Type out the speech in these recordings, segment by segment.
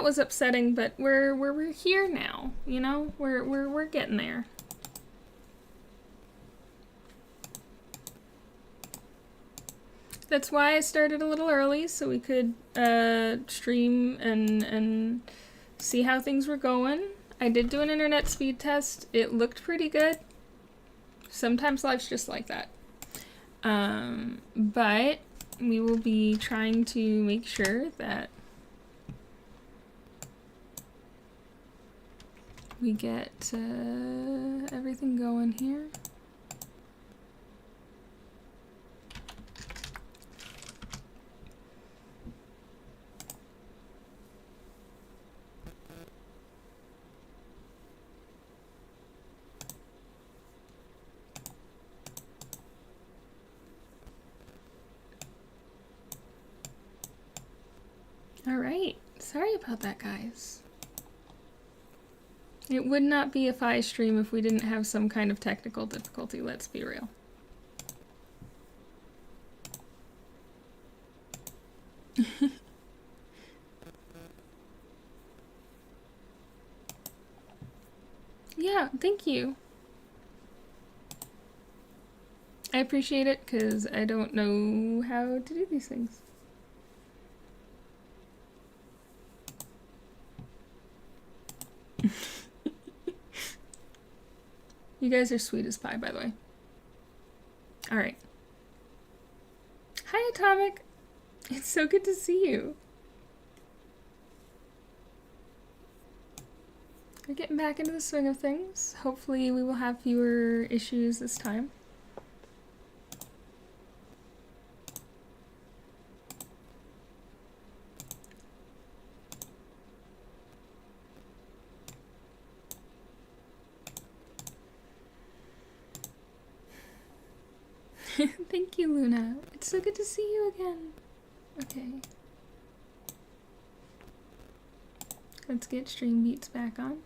that was upsetting, but we're here now, you know? We're getting there. That's why I started a little early, so we could stream and see how things were going. I did do an internet speed test. It looked pretty good. Sometimes life's just like that. But we will be trying to make sure that we get everything going here. Alright, sorry about that, guys. It would not be a Fi stream if we didn't have some kind of technical difficulty, let's be real. Yeah, thank you. I appreciate it, because I don't know how to do these things. You guys are sweet as pie, by the way. Alright. Hi, Atomic! It's so good to see you. We're getting back into the swing of things. Hopefully we will have fewer issues this time. Thank you, Luna. It's so good to see you again. Okay. Let's get Stream Beats back on.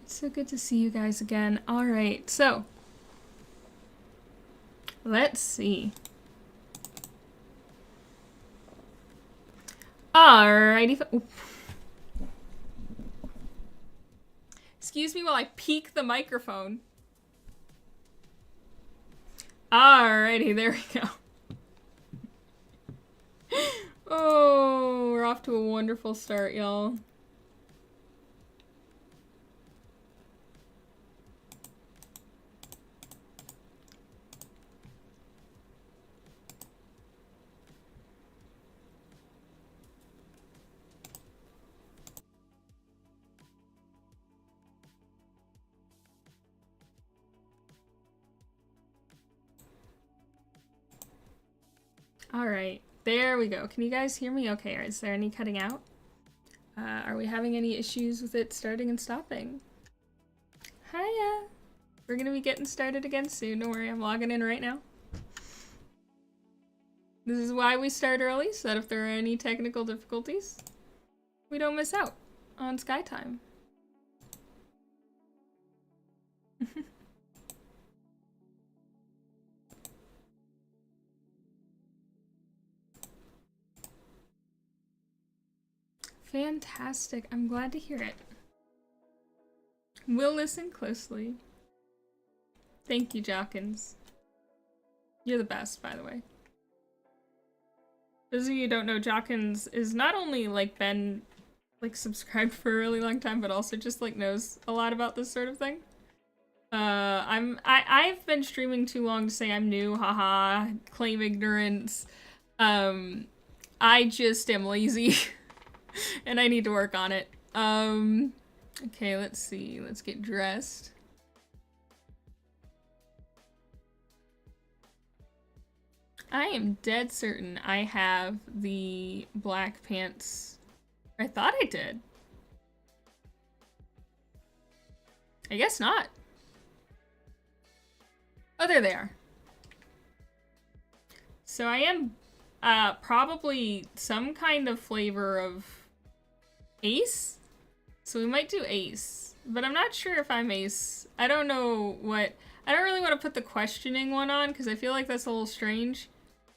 So good to see you guys again. Alright, so let's see. Alrighty. Excuse me while I peek the microphone. Alrighty, there we go. Oh, we're off to a wonderful start, y'all. Alright, there we go. Can you guys hear me okay? Is there any cutting out? Are we having any issues with it starting and stopping? Hiya! We're gonna be getting started again soon. Don't worry, I'm logging in right now. This is why we start early, so that if there are any technical difficulties, we don't miss out on SkyTime. Fantastic. I'm glad to hear it. We'll listen closely. Thank you, Jawkins. You're the best, by the way. Those of you who don't know, Jawkins is not only like been like subscribed for a really long time, but also just like knows a lot about this sort of thing. I've been streaming too long to say I'm new, haha, claim ignorance. I just am lazy and I need to work on it. Okay, let's see. Let's get dressed. I am dead certain I have the black pants. I thought I did. I guess not. Oh, there they are. So I am probably some kind of flavor of Ace? So we might do Ace. But I'm not sure if I'm Ace. I don't know what... I don't really want to put the questioning one on, because I feel like that's a little strange.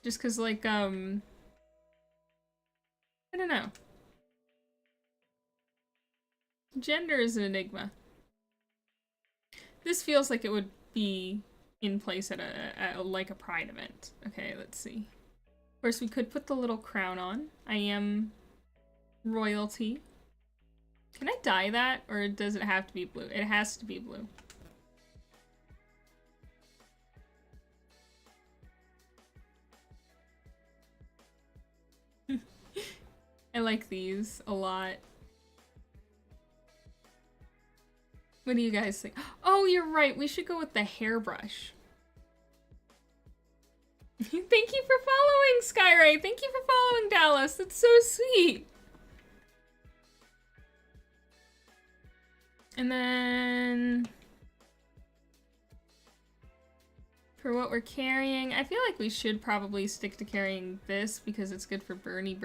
Just because, like, I don't know. Gender is an enigma. This feels like it would be in place at like a pride event. Okay, let's see. Of course, we could put the little crown on. I am royalty. Can I dye that, or does it have to be blue? It has to be blue. I like these a lot. What do you guys think? Oh, you're right. We should go with the hairbrush. Thank you for following, Skyray. Thank you for following, Dallas. That's so sweet. And then... for what we're carrying, I feel like we should probably stick to carrying this because it's good for Bernie.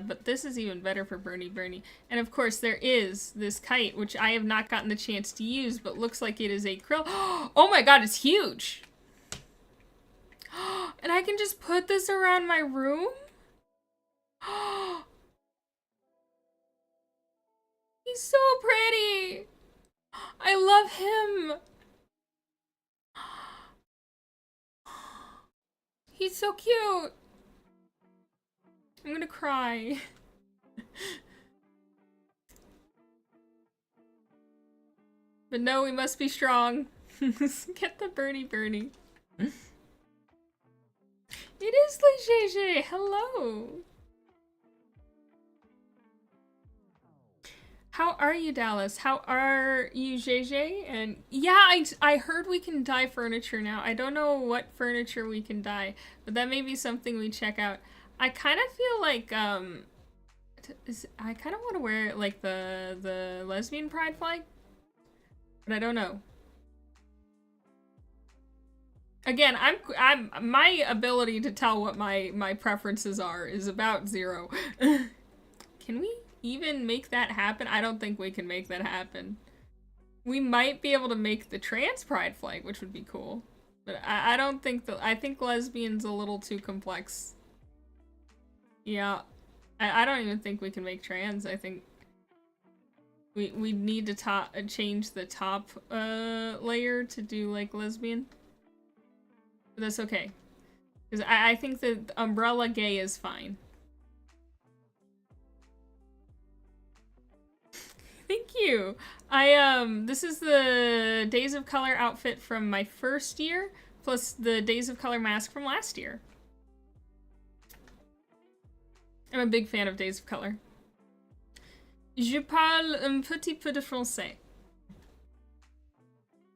But this is even better for Bernie. And of course there is this kite, which I have not gotten the chance to use, but looks like it is a krill. Oh my god, it's huge! And I can just put this around my room? He's so pretty! I love him! He's so cute! I'm gonna cry. But no, we must be strong. Get the Bernie. It is the JJ. Hello. How are you, Dallas? How are you, JJ? And yeah, I heard we can dye furniture now. I don't know what furniture we can dye, but that may be something we check out. I kind of feel like, I kind of want to wear, like, the lesbian pride flag, but I don't know. Again, my ability to tell what my preferences are is about 0. Can we even make that happen? I don't think we can make that happen. We might be able to make the trans pride flag, which would be cool, but I don't think I think lesbian's a little too complex. Yeah, I don't even think we can make trans. I think we need to change the top layer to do like lesbian. But that's okay, because I think that umbrella gay is fine. Thank you. This is the Days of Color outfit from my first year, plus the Days of Color mask from last year. I'm a big fan of Days of Color. Je parle un petit peu de français.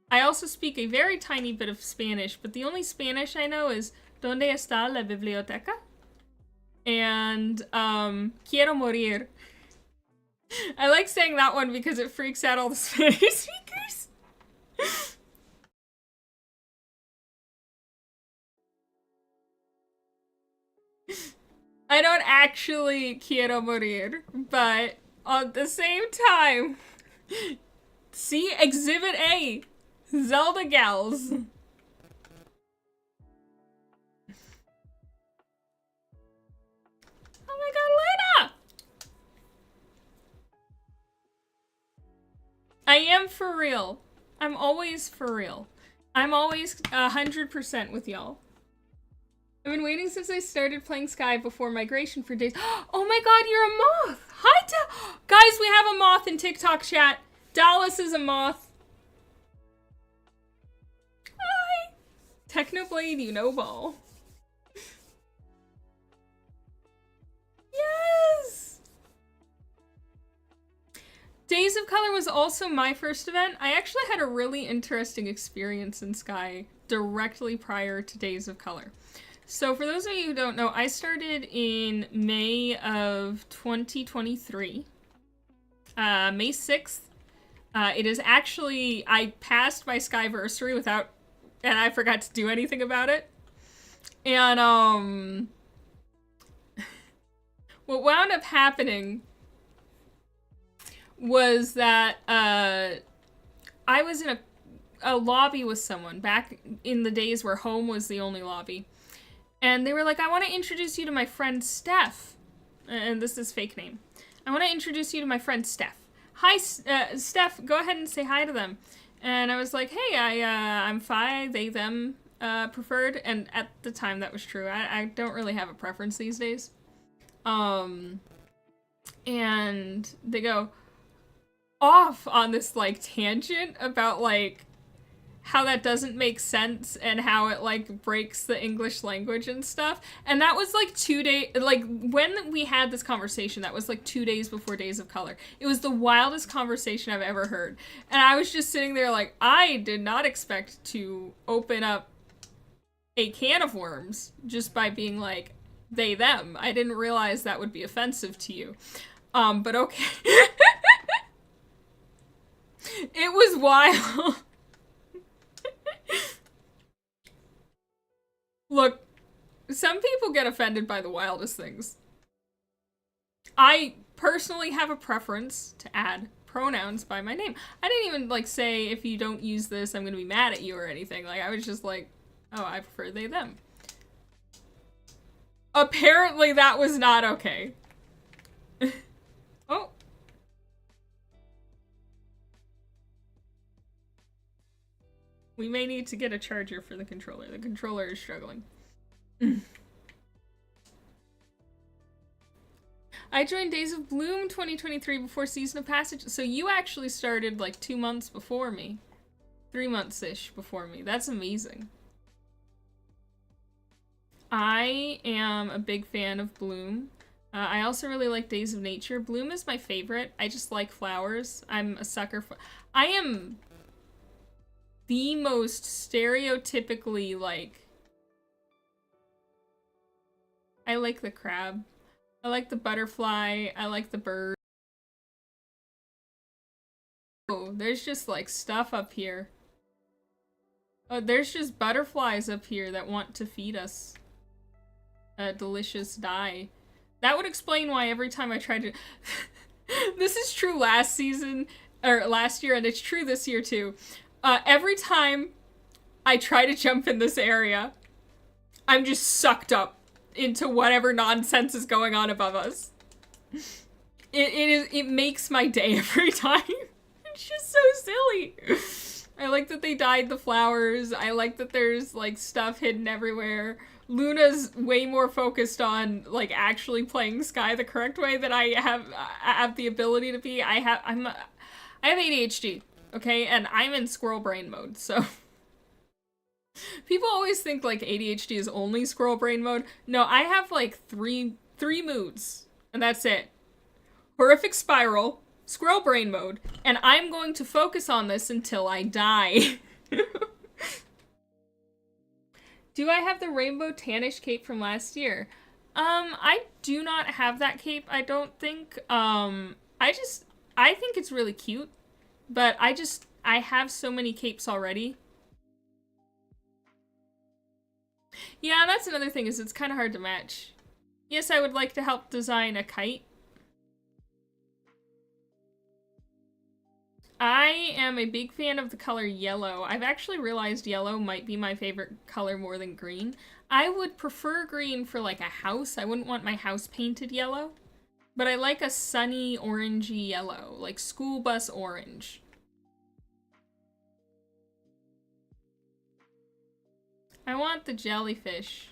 I also speak a very tiny bit of Spanish, but the only Spanish I know is ¿Dónde está la biblioteca? And, quiero morir. I like saying that one because it freaks out all the Spanish speakers. I don't actually quiero morir, but at the same time, see Exhibit A, Zelda Gals. Oh my god, Lena! I am for real. I'm always for real. I'm always 100% with y'all. I've been waiting since I started playing Sky before migration for days. Oh my god, you're a moth! Hi, guys, we have a moth in TikTok chat. Dallas is a moth. Hi! Technoblade, you know ball. Yes! Days of Color was also my first event. I actually had a really interesting experience in Sky directly prior to Days of Color. So for those of you who don't know, I started in May of 2023. May 6th, It is actually, I passed my Skyversary without, and I forgot to do anything about it. And, what wound up happening was that, I was in a lobby with someone back in the days where home was the only lobby. And they were like, I want to introduce you to my friend Steph. And this is fake name. I want to introduce you to my friend Steph. Hi, Steph, go ahead and say hi to them. And I was like, hey, I'm Phi, they, them, preferred. And at the time that was true. I don't really have a preference these days. And they go off on this, like, tangent about, like, how that doesn't make sense and how it, like, breaks the English language and stuff. And that was, like, 2 days, like, when we had this conversation, that was, like, 2 days before Days of Color. It was the wildest conversation I've ever heard. And I was just sitting there like, I did not expect to open up a can of worms just by being like, they, them. I didn't realize that would be offensive to you. But okay. It was wild. Look, some people get offended by the wildest things. I personally have a preference to add pronouns by my name. I didn't even, like, say, if you don't use this, I'm gonna be mad at you or anything. Like, I was just like, oh, I prefer they, them. Apparently that was not okay. Oh. We may need to get a charger for the controller. The controller is struggling. I joined Days of Bloom 2023 before Season of Passage. So you actually started like 2 months before me. 3 months-ish before me. That's amazing. I am a big fan of Bloom. I also really like Days of Nature. Bloom is my favorite. I just like flowers. I'm a sucker for... I am the most stereotypically, like... I like the crab. I like the butterfly. I like the bird. Oh, there's just, like, stuff up here. Oh, there's just butterflies up here that want to feed us a delicious dye. That would explain why every time I try to... This is true last season, or last year, and it's true this year too. Every time I try to jump in this area, I'm just sucked up into whatever nonsense is going on above us. It makes my day every time. It's just so silly. I like that they dyed the flowers. I like that there's, like, stuff hidden everywhere. Luna's way more focused on, like, actually playing Sky the correct way than I have the ability to be. I have ADHD, okay? And I'm in squirrel brain mode, so... People always think, like, ADHD is only squirrel brain mode. No, I have, like, three moods, and that's it. Horrific spiral, squirrel brain mode, and I'm going to focus on this until I die. Do I have the rainbow tannish cape from last year? I do not have that cape, I don't think. I think it's really cute, but I have so many capes already. Yeah, that's another thing, is it's kind of hard to match. Yes, I would like to help design a kite. I am a big fan of the color yellow. I've actually realized yellow might be my favorite color more than green. I would prefer green for, like, a house. I wouldn't want my house painted yellow. But I like a sunny orangey yellow, like school bus orange. I want the jellyfish.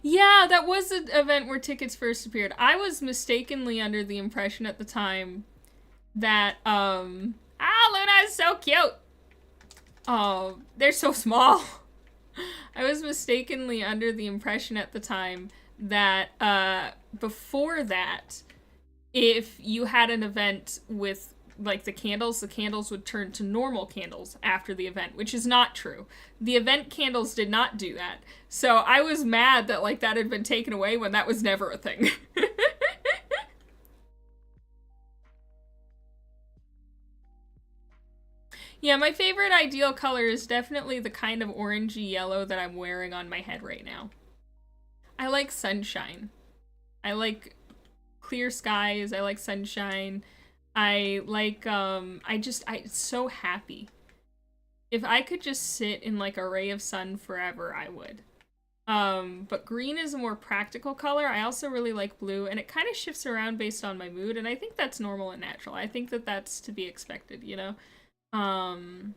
Yeah, that was an event where tickets first appeared. I was mistakenly under the impression at the time that, Luna is so cute! Oh, they're so small. I was mistakenly under the impression at the time that, before that, if you had an event with like the candles would turn to normal candles after the event, which is not true. The event candles did not do that. So I was mad that like that had been taken away when that was never a thing. Yeah, my favorite ideal color is definitely the kind of orangey yellow that I'm wearing on my head right now. I like sunshine. I like clear skies. I like sunshine. I like, it's so happy. If I could just sit in like a ray of sun forever, I would. But green is a more practical color. I also really like blue, and it kind of shifts around based on my mood, and I think that's normal and natural. I think that that's to be expected, you know? And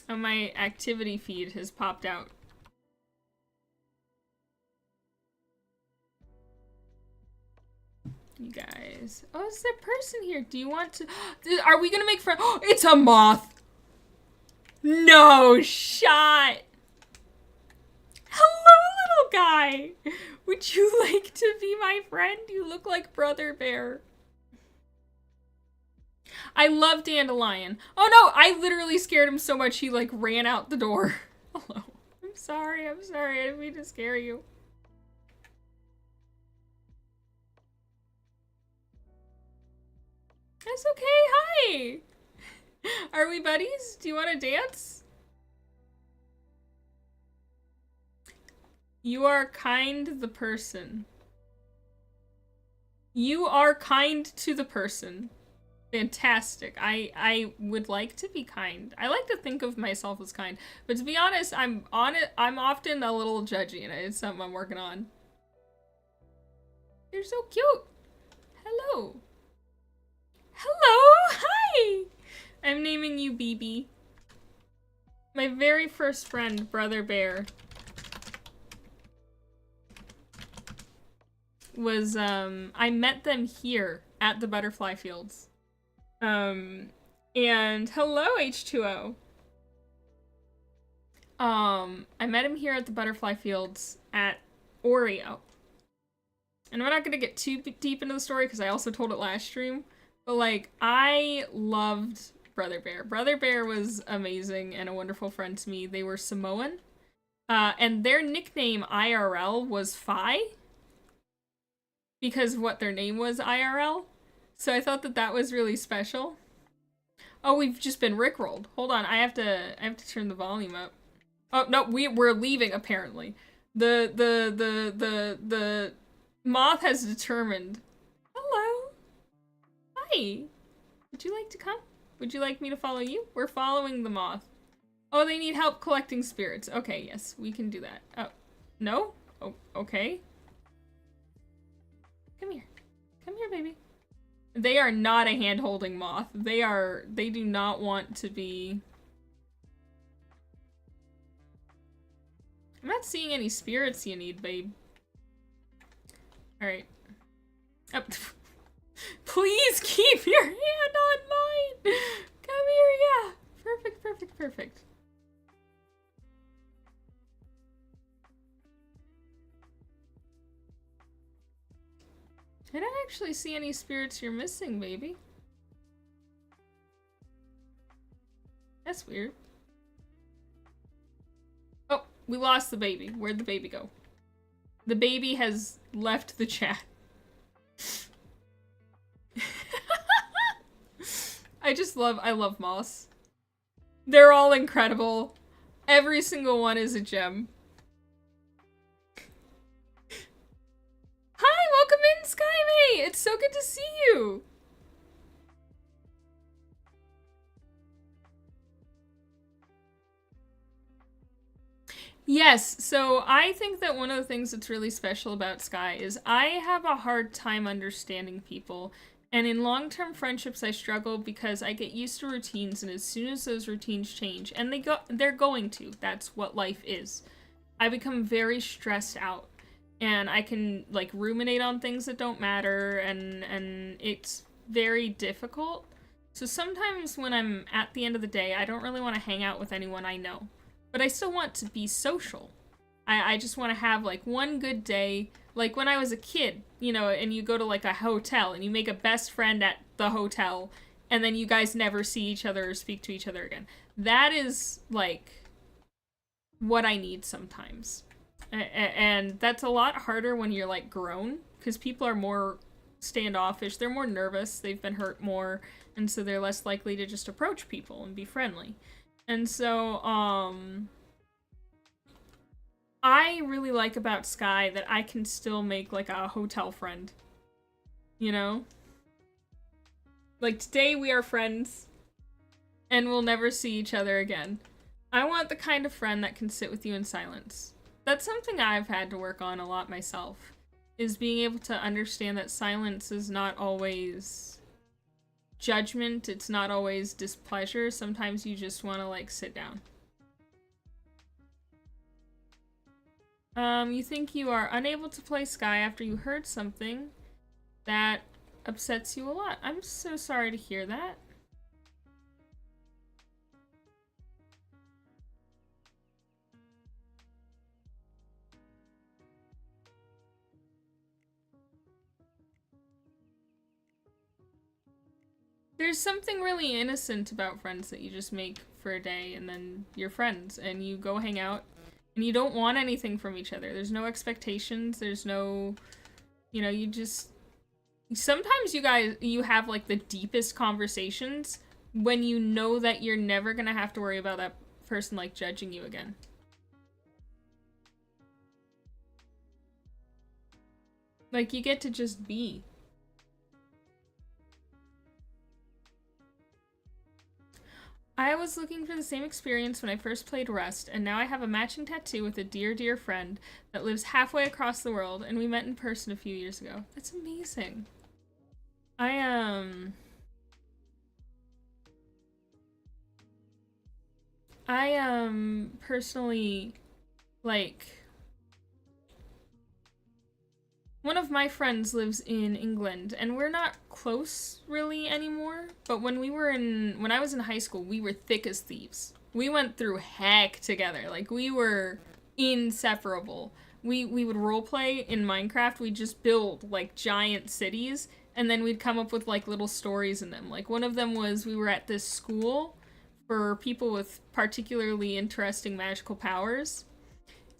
my activity feed has popped out. You guys. Oh, is there a person here? Do you want to... Are we gonna make friends? Oh, it's a moth! No shot! Hello, little guy! Would you like to be my friend? You look like Brother Bear. I love Dandelion. Oh no, I literally scared him so much he like ran out the door. Hello. I'm sorry, I didn't mean to scare you. That's okay, hi! Are we buddies? Do you want to dance? You are kind the person. You are kind to the person. Fantastic. I would like to be kind. I like to think of myself as kind, but to be honest, I'm often a little judgy, and it's something I'm working on. You're so cute. Hello. Hello. Hi. I'm naming you BB. My very first friend, Brother Bear, was I met them here at the butterfly fields. And hello, H2O. I met him here at the butterfly fields at Oreo. And we're not gonna get too deep into the story because I also told it last stream. But like, I loved Brother Bear. Brother Bear was amazing and a wonderful friend to me. They were Samoan. And their nickname IRL was Phi. Because what their name was IRL. So I thought that that was really special. Oh, we've just been rickrolled. Hold on, I have to turn the volume up. Oh no, we're leaving apparently. The moth has determined. Hello. Hi. Would you like to come? Would you like me to follow you? We're following the moth. Oh, they need help collecting spirits. Okay, yes, we can do that. Oh, no? Oh, okay. Come here. Come here, baby. They are not a hand-holding moth. They do not want to be... I'm not seeing any spirits you need, babe. Alright. Oh. Please keep your hand on mine! Come here, yeah. Perfect, perfect, perfect. I don't actually see any spirits you're missing, baby. That's weird. Oh, we lost the baby. Where'd the baby go? The baby has left the chat. I love moths. They're all incredible. Every single one is a gem. Hi, welcome in, Skymay! It's so good to see you! Yes, so I think that one of the things that's really special about Sky is I have a hard time understanding people. And in long-term friendships, I struggle because I get used to routines, and as soon as those routines change, and they're going to, that's what life is, I become very stressed out. And I can, like, ruminate on things that don't matter, and it's very difficult. So sometimes when I'm at the end of the day, I don't really want to hang out with anyone I know. But I still want to be social. I just want to have like one good day, like when I was a kid, you know, and you go to like a hotel and you make a best friend at the hotel and then you guys never see each other or speak to each other again. That is like what I need sometimes. And that's a lot harder when you're like grown because people are more standoffish, they're more nervous, they've been hurt more, and so they're less likely to just approach people and be friendly. And so I really like about Sky that I can still make like a hotel friend. You know? Like today we are friends and we'll never see each other again. I want the kind of friend that can sit with you in silence. That's something I've had to work on a lot myself, is being able to understand that silence is not always judgment, it's not always displeasure. Sometimes you just want to like sit down. You think you are unable to play Sky after you heard something that upsets you a lot. I'm so sorry to hear that. There's something really innocent about friends that you just make for a day and then you're friends and you go hang out and you don't want anything from each other. There's no expectations, there's no, you know, you just, sometimes you have like the deepest conversations when you know that you're never gonna have to worry about that person like judging you again. Like you get to just be. I was looking for the same experience when I first played Rust, and now I have a matching tattoo with a dear, dear friend that lives halfway across the world, and we met in person a few years ago. That's amazing. I personally, like, one of my friends lives in England, and we're not close really anymore. But when I was in high school, we were thick as thieves. We went through heck together. Like we were inseparable. We would roleplay in Minecraft. We'd just build like giant cities, and then we'd come up with like little stories in them. Like one of them was we were at this school for people with particularly interesting magical powers.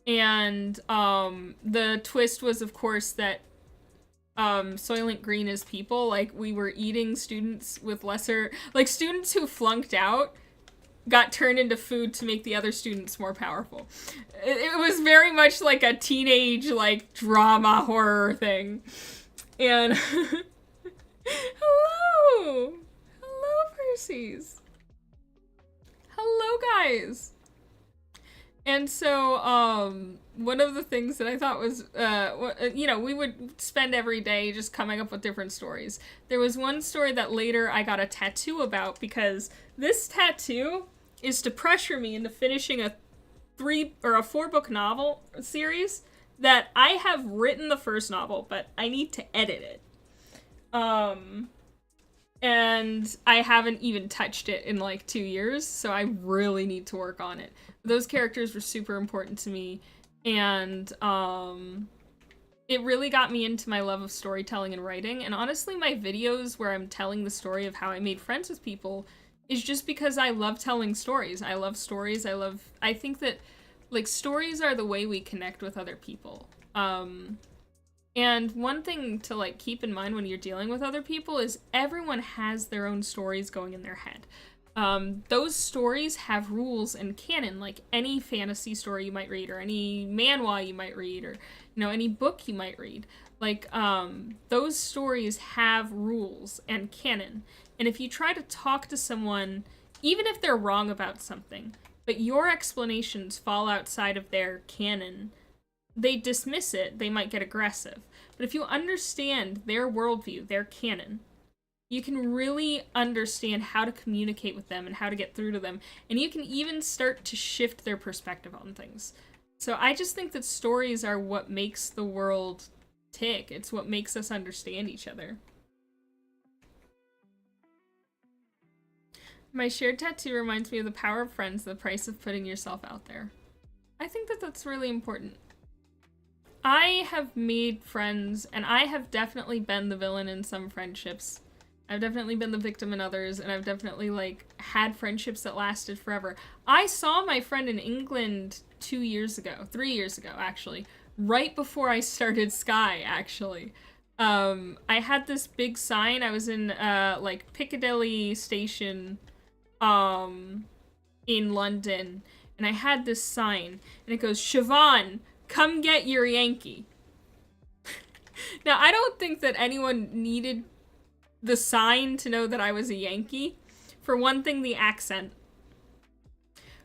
And the twist was, of course, that Soylent Green is people. Like, we were eating students with lesser... Like, students who flunked out got turned into food to make the other students more powerful. It was very much like a teenage, like, drama horror thing. And... Hello! Hello, Percy's! Hello, guys! And so, one of the things that I thought was, you know, we would spend every day just coming up with different stories. There was one story that later I got a tattoo about because this tattoo is to pressure me into finishing a 3 or a 4-book novel series that I have written the first novel, but I need to edit it. And I haven't even touched it in like 2 years, so I really need to work on it. Those characters were super important to me, and it really got me into my love of storytelling and writing. And honestly, my videos where I'm telling the story of how I made friends with people is just because I love telling stories. I love stories. I think that like stories are the way we connect with other people. And one thing to like keep in mind when you're dealing with other people is everyone has their own stories going in their head. Those stories have rules and canon, like any fantasy story you might read, or any manhwa you might read, or, you know, any book you might read. Like, those stories have rules and canon. And if you try to talk to someone, even if they're wrong about something, but your explanations fall outside of their canon, they dismiss it, they might get aggressive. But if you understand their worldview, their canon, you can really understand how to communicate with them and how to get through to them. And you can even start to shift their perspective on things. So I just think that stories are what makes the world tick. It's what makes us understand each other. My shared tattoo reminds me of the power of friends, the price of putting yourself out there. I think that that's really important. I have made friends, and I have definitely been the villain in some friendships. I've definitely been the victim in others, and I've definitely, like, had friendships that lasted forever. I saw my friend in England 3 years ago, actually. Right before I started Sky, actually. I had this big sign. I was in, like, Piccadilly Station, in London, and I had this sign, and it goes, Siobhan, come get your Yankee. Now, I don't think that anyone needed the sign to know that I was a Yankee. For one thing, the accent.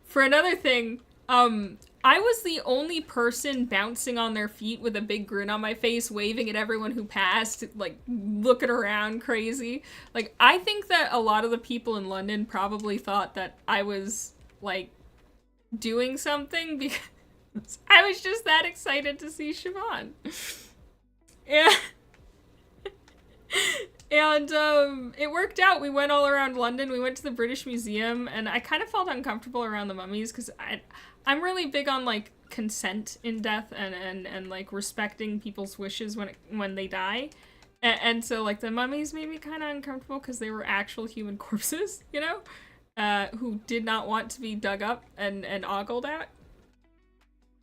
For another thing, I was the only person bouncing on their feet with a big grin on my face, waving at everyone who passed, like, looking around crazy. Like, I think that a lot of the people in London probably thought that I was, like, doing something because I was just that excited to see Siobhan. Yeah. And, it worked out. We went all around London. We went to the British Museum, and I kind of felt uncomfortable around the mummies, because I'm really big on, like, consent in death and like, respecting people's wishes when they die. And so, like, the mummies made me kind of uncomfortable, because they were actual human corpses, you know? Who did not want to be dug up and ogled at.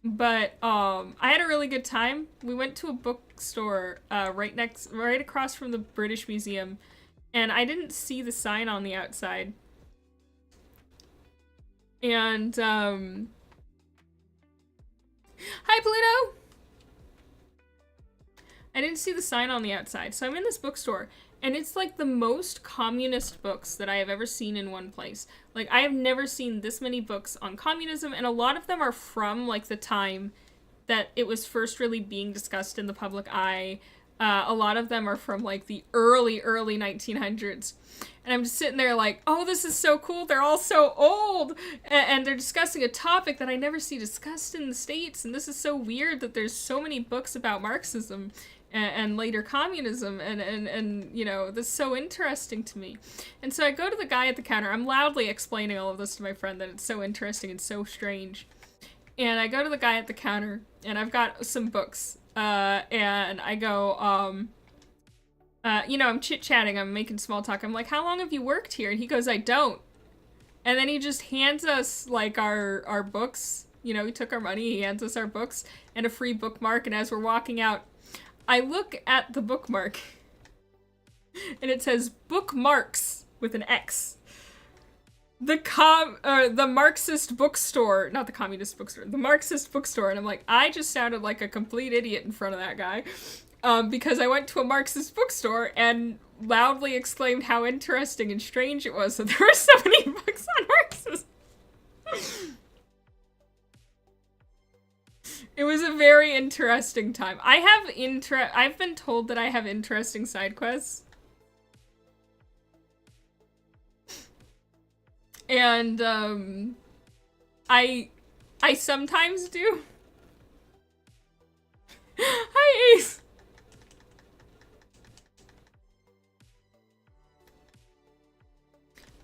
But, I had a really good time. We went to a bookstore, right across from the British Museum, and I didn't see the sign on the outside. And, hi, Pluto! I didn't see the sign on the outside, so I'm in this bookstore, and it's like the most communist books that I have ever seen in one place. Like, I have never seen this many books on communism, and a lot of them are from, like, the time that it was first really being discussed in the public eye. A lot of them are from, like, the early 1900s. And I'm just sitting there like, oh, this is so cool. They're all so old. And they're discussing a topic that I never see discussed in the States. And this is so weird that there's so many books about Marxism and later communism, and you know, this is so interesting to me. And so I go to the guy at the counter. I'm loudly explaining all of this to my friend, that it's so interesting and so strange. And I go to the guy at the counter, and I've got some books, and I go, you know, I'm chit-chatting, I'm making small talk. I'm like, how long have you worked here? And he goes, I don't. And then he just hands us, like, our books. You know, he took our money, he hands us our books, and a free bookmark, and as we're walking out, I look at the bookmark, and it says bookmarks with an X. The Marxist bookstore, not the communist bookstore, the Marxist bookstore. And I'm like, I just sounded like a complete idiot in front of that guy, because I went to a Marxist bookstore and loudly exclaimed how interesting and strange it was that there were so many books on Marxism. It was a very interesting time. I've been told that I have interesting side quests. And, I sometimes do. Hi, Ace!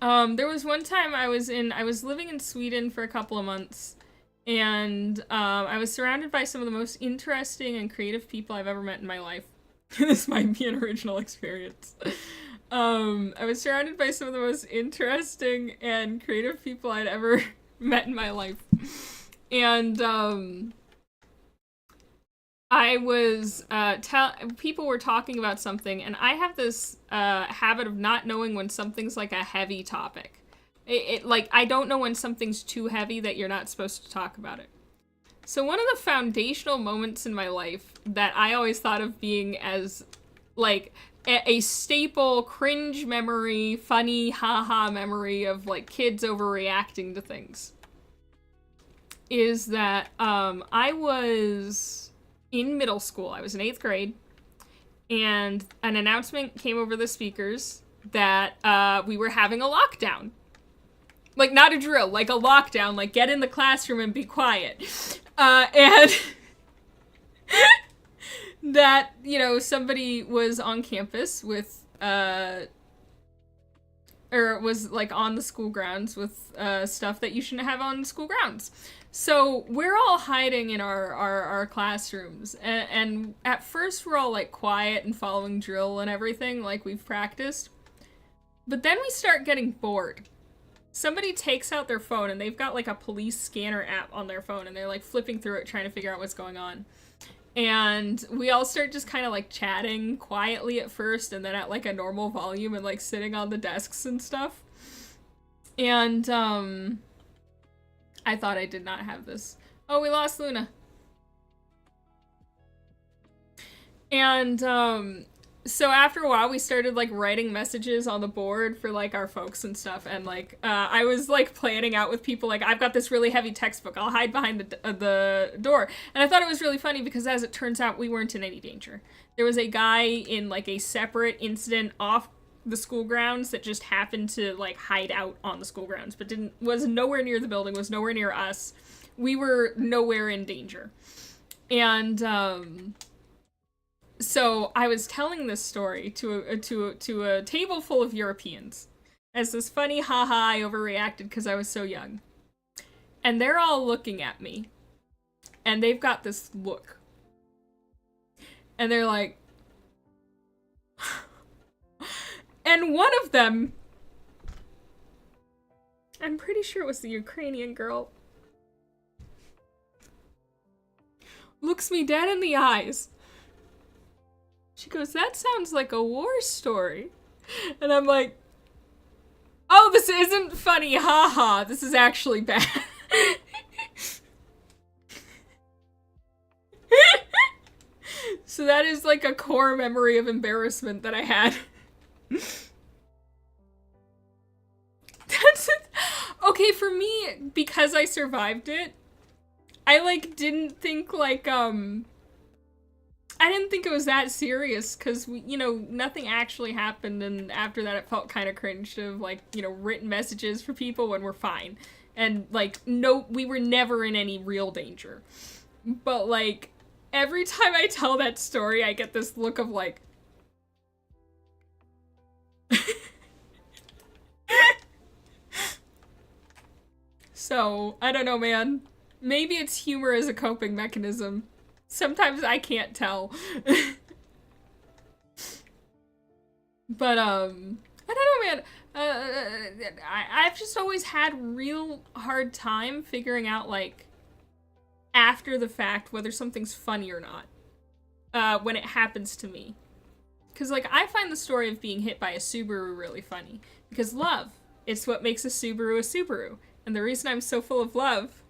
There was one time I was living in Sweden for a couple of months, and, I was surrounded by some of the most interesting and creative people I've ever met in my life. This might be an original experience. I was surrounded by some of the most interesting and creative people I'd ever met in my life. And, I was, people were talking about something, and I have this, habit of not knowing when something's, like, a heavy topic. Like, I don't know when something's too heavy that you're not supposed to talk about it. So one of the foundational moments in my life that I always thought of being as, like, a staple cringe memory, funny haha memory of, like, kids overreacting to things is that, I was in middle school. I was in 8th grade, and an announcement came over the speakers that, we were having a lockdown. Like, not a drill, like a lockdown, like, get in the classroom and be quiet. And that, you know, somebody was on campus with, or was like on the school grounds with stuff that you shouldn't have on school grounds. So we're all hiding in our classrooms, and at first we're all like quiet and following drill and everything like we've practiced. But then we start getting bored. Somebody takes out their phone and they've got like a police scanner app on their phone and they're like flipping through it trying to figure out what's going on. And we all start just kind of like chatting quietly at first and then at like a normal volume and like sitting on the desks and stuff. And I thought I did not have this. Oh, we lost Luna. And so after a while we started like writing messages on the board for like our folks and stuff, and like I was like planning out with people like, I've got this really heavy textbook, I'll hide behind the door. And I thought it was really funny because as it turns out we weren't in any danger. There was a guy in like a separate incident off the school grounds that just happened to like hide out on the school grounds, but was nowhere near the building, was nowhere near us. We were nowhere in danger. And so I was telling this story to a table full of Europeans as this funny haha I overreacted because I was so young. And they're all looking at me. And they've got this look. And they're like, and one of them, I'm pretty sure it was the Ukrainian girl, looks me dead in the eyes. She goes, that sounds like a war story. And I'm like, oh, this isn't funny, haha, this is actually bad. So that is like a core memory of embarrassment that I had. That's it. Okay, for me, because I survived it, I like didn't think like I didn't think it was that serious because you know, nothing actually happened, and after that it felt kind of cringe to have like, you know, written messages for people when we're fine. And like, no, we were never in any real danger. But like, every time I tell that story, I get this look of like, so, I don't know, man. Maybe it's humor as a coping mechanism. Sometimes I can't tell. But, I don't know, man. I've just always had real hard time figuring out, like, after the fact whether something's funny or not. When it happens to me. Because, like, I find the story of being hit by a Subaru really funny. Because love, it's what makes a Subaru a Subaru. And the reason I'm so full of love...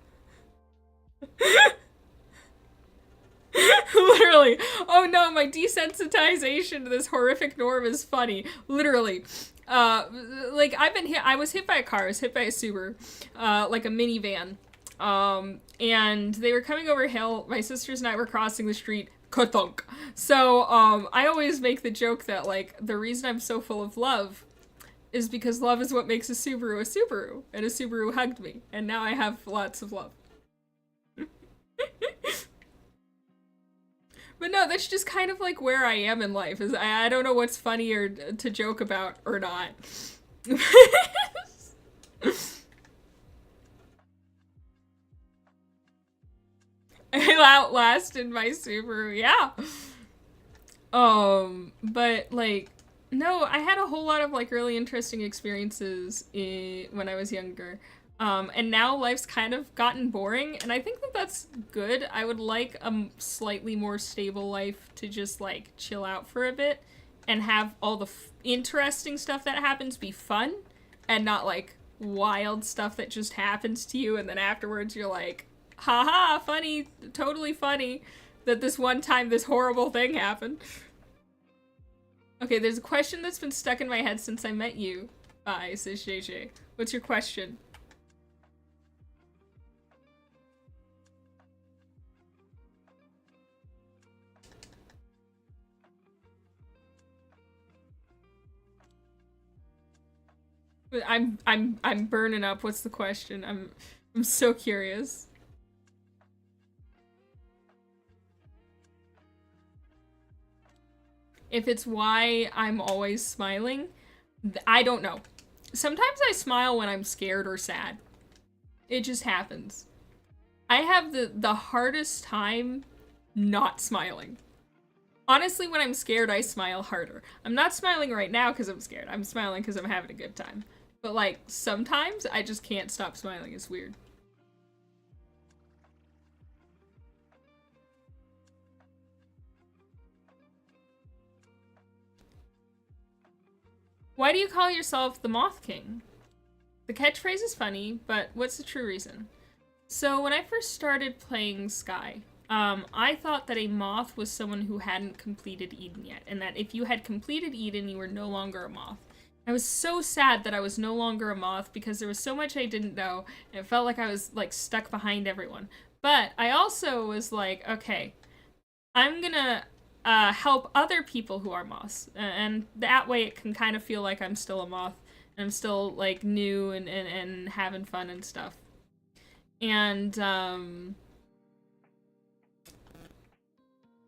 Literally. Oh no, my desensitization to this horrific norm is funny. Literally. Like, I was hit by a car, I was hit by a Subaru. Like a minivan. And they were coming over a hill, my sisters and I were crossing the street, ka-thunk. So, I always make the joke that, like, the reason I'm so full of love is because love is what makes a Subaru, and a Subaru hugged me, and now I have lots of love. But no, that's just kind of like where I am in life, is I don't know what's funnier to joke about or not. I outlasted my Subaru, yeah. But like, no, I had a whole lot of like really interesting experiences when I was younger. And now life's kind of gotten boring, and I think that that's good. I would like a slightly more stable life to just like chill out for a bit and have all the interesting stuff that happens be fun and not like wild stuff that just happens to you and then afterwards you're like, haha, funny, totally funny that this one time this horrible thing happened. Okay, there's a question that's been stuck in my head since I met you. Bye, says JJ. What's your question? I'm burning up. What's the question? I'm so curious. If it's why I'm always smiling, I don't know. Sometimes I smile when I'm scared or sad. It just happens. I have the hardest time not smiling. Honestly, when I'm scared, I smile harder. I'm not smiling right now because I'm scared. I'm smiling because I'm having a good time. But, like, sometimes I just can't stop smiling. It's weird. Why do you call yourself the Moth King? The catchphrase is funny, but what's the true reason? So when I first started playing Sky, I thought that a moth was someone who hadn't completed Eden yet, and that if you had completed Eden, you were no longer a moth. I was so sad that I was no longer a moth because there was so much I didn't know, and it felt like I was, like, stuck behind everyone. But I also was like, okay, I'm gonna help other people who are moths, and that way it can kind of feel like I'm still a moth, and I'm still, like, new and having fun and stuff. And,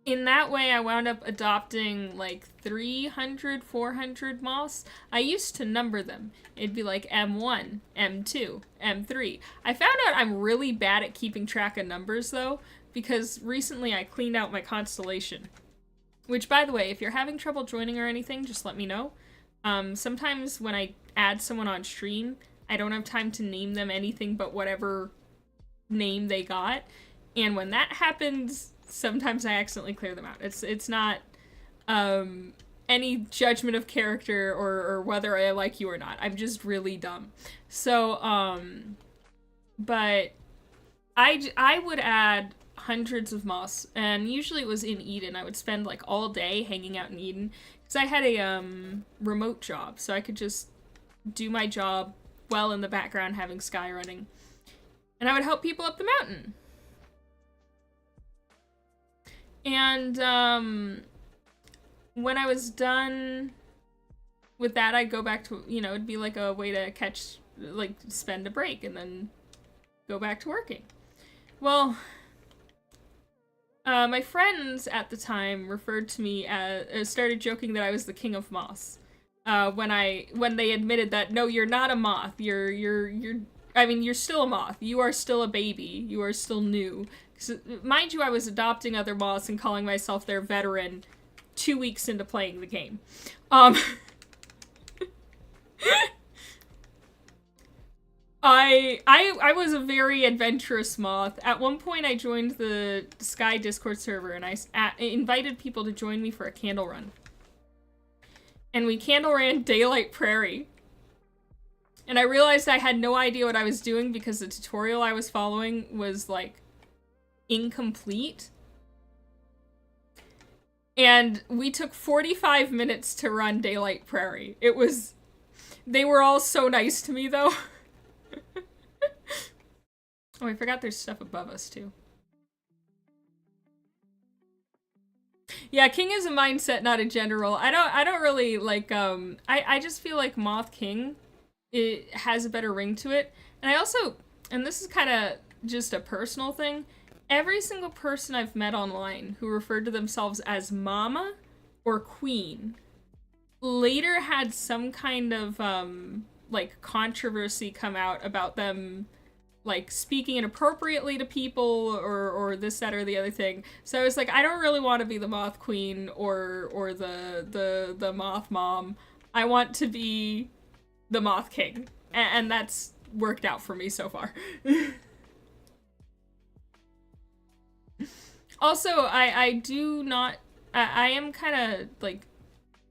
in that way, I wound up adopting, like, 300, 400 moths. I used to number them. It'd be like M1, M2, M3. I found out I'm really bad at keeping track of numbers, though, because recently I cleaned out my constellation. Which, by the way, if you're having trouble joining or anything, just let me know. Sometimes when I add someone on stream, I don't have time to name them anything but whatever name they got. And when that happens, sometimes I accidentally clear them out. It's not any judgment of character or whether I like you or not. I'm just really dumb. So, but I would add hundreds of moths, and usually it was in Eden. I would spend, like, all day hanging out in Eden, because I had a remote job, so I could just do my job while in the background having Sky running. And I would help people up the mountain. And when I was done with that, I'd go back to, you know, it'd be like a way to catch, like, spend a break and then go back to working. Well, my friends at the time referred to me as, started joking that I was the king of moths. When they admitted that, no, you're not a moth. I mean, you're still a moth. You are still a baby. You are still new. Mind you, I was adopting other moths and calling myself their veteran 2 weeks into playing the game. I was a very adventurous moth. At one point, I joined the Sky Discord server, and I invited people to join me for a candle run. And we candle ran Daylight Prairie. And I realized I had no idea what I was doing because the tutorial I was following was, like, incomplete. And we took 45 minutes to run Daylight Prairie. They were all so nice to me, though. Oh, I forgot there's stuff above us, too. Yeah, king is a mindset, not a gender role. I don't really, like, I just feel like Moth King, it has a better ring to it. And I also, and this is kind of just a personal thing, every single person I've met online who referred to themselves as Mama or Queen later had some kind of, like, controversy come out about them, like, speaking inappropriately to people or this, that, or the other thing. So I was like, I don't really want to be the Moth Queen or the Moth Mom. I want to be the Moth King. And that's worked out for me so far. Also, I am kind of, like,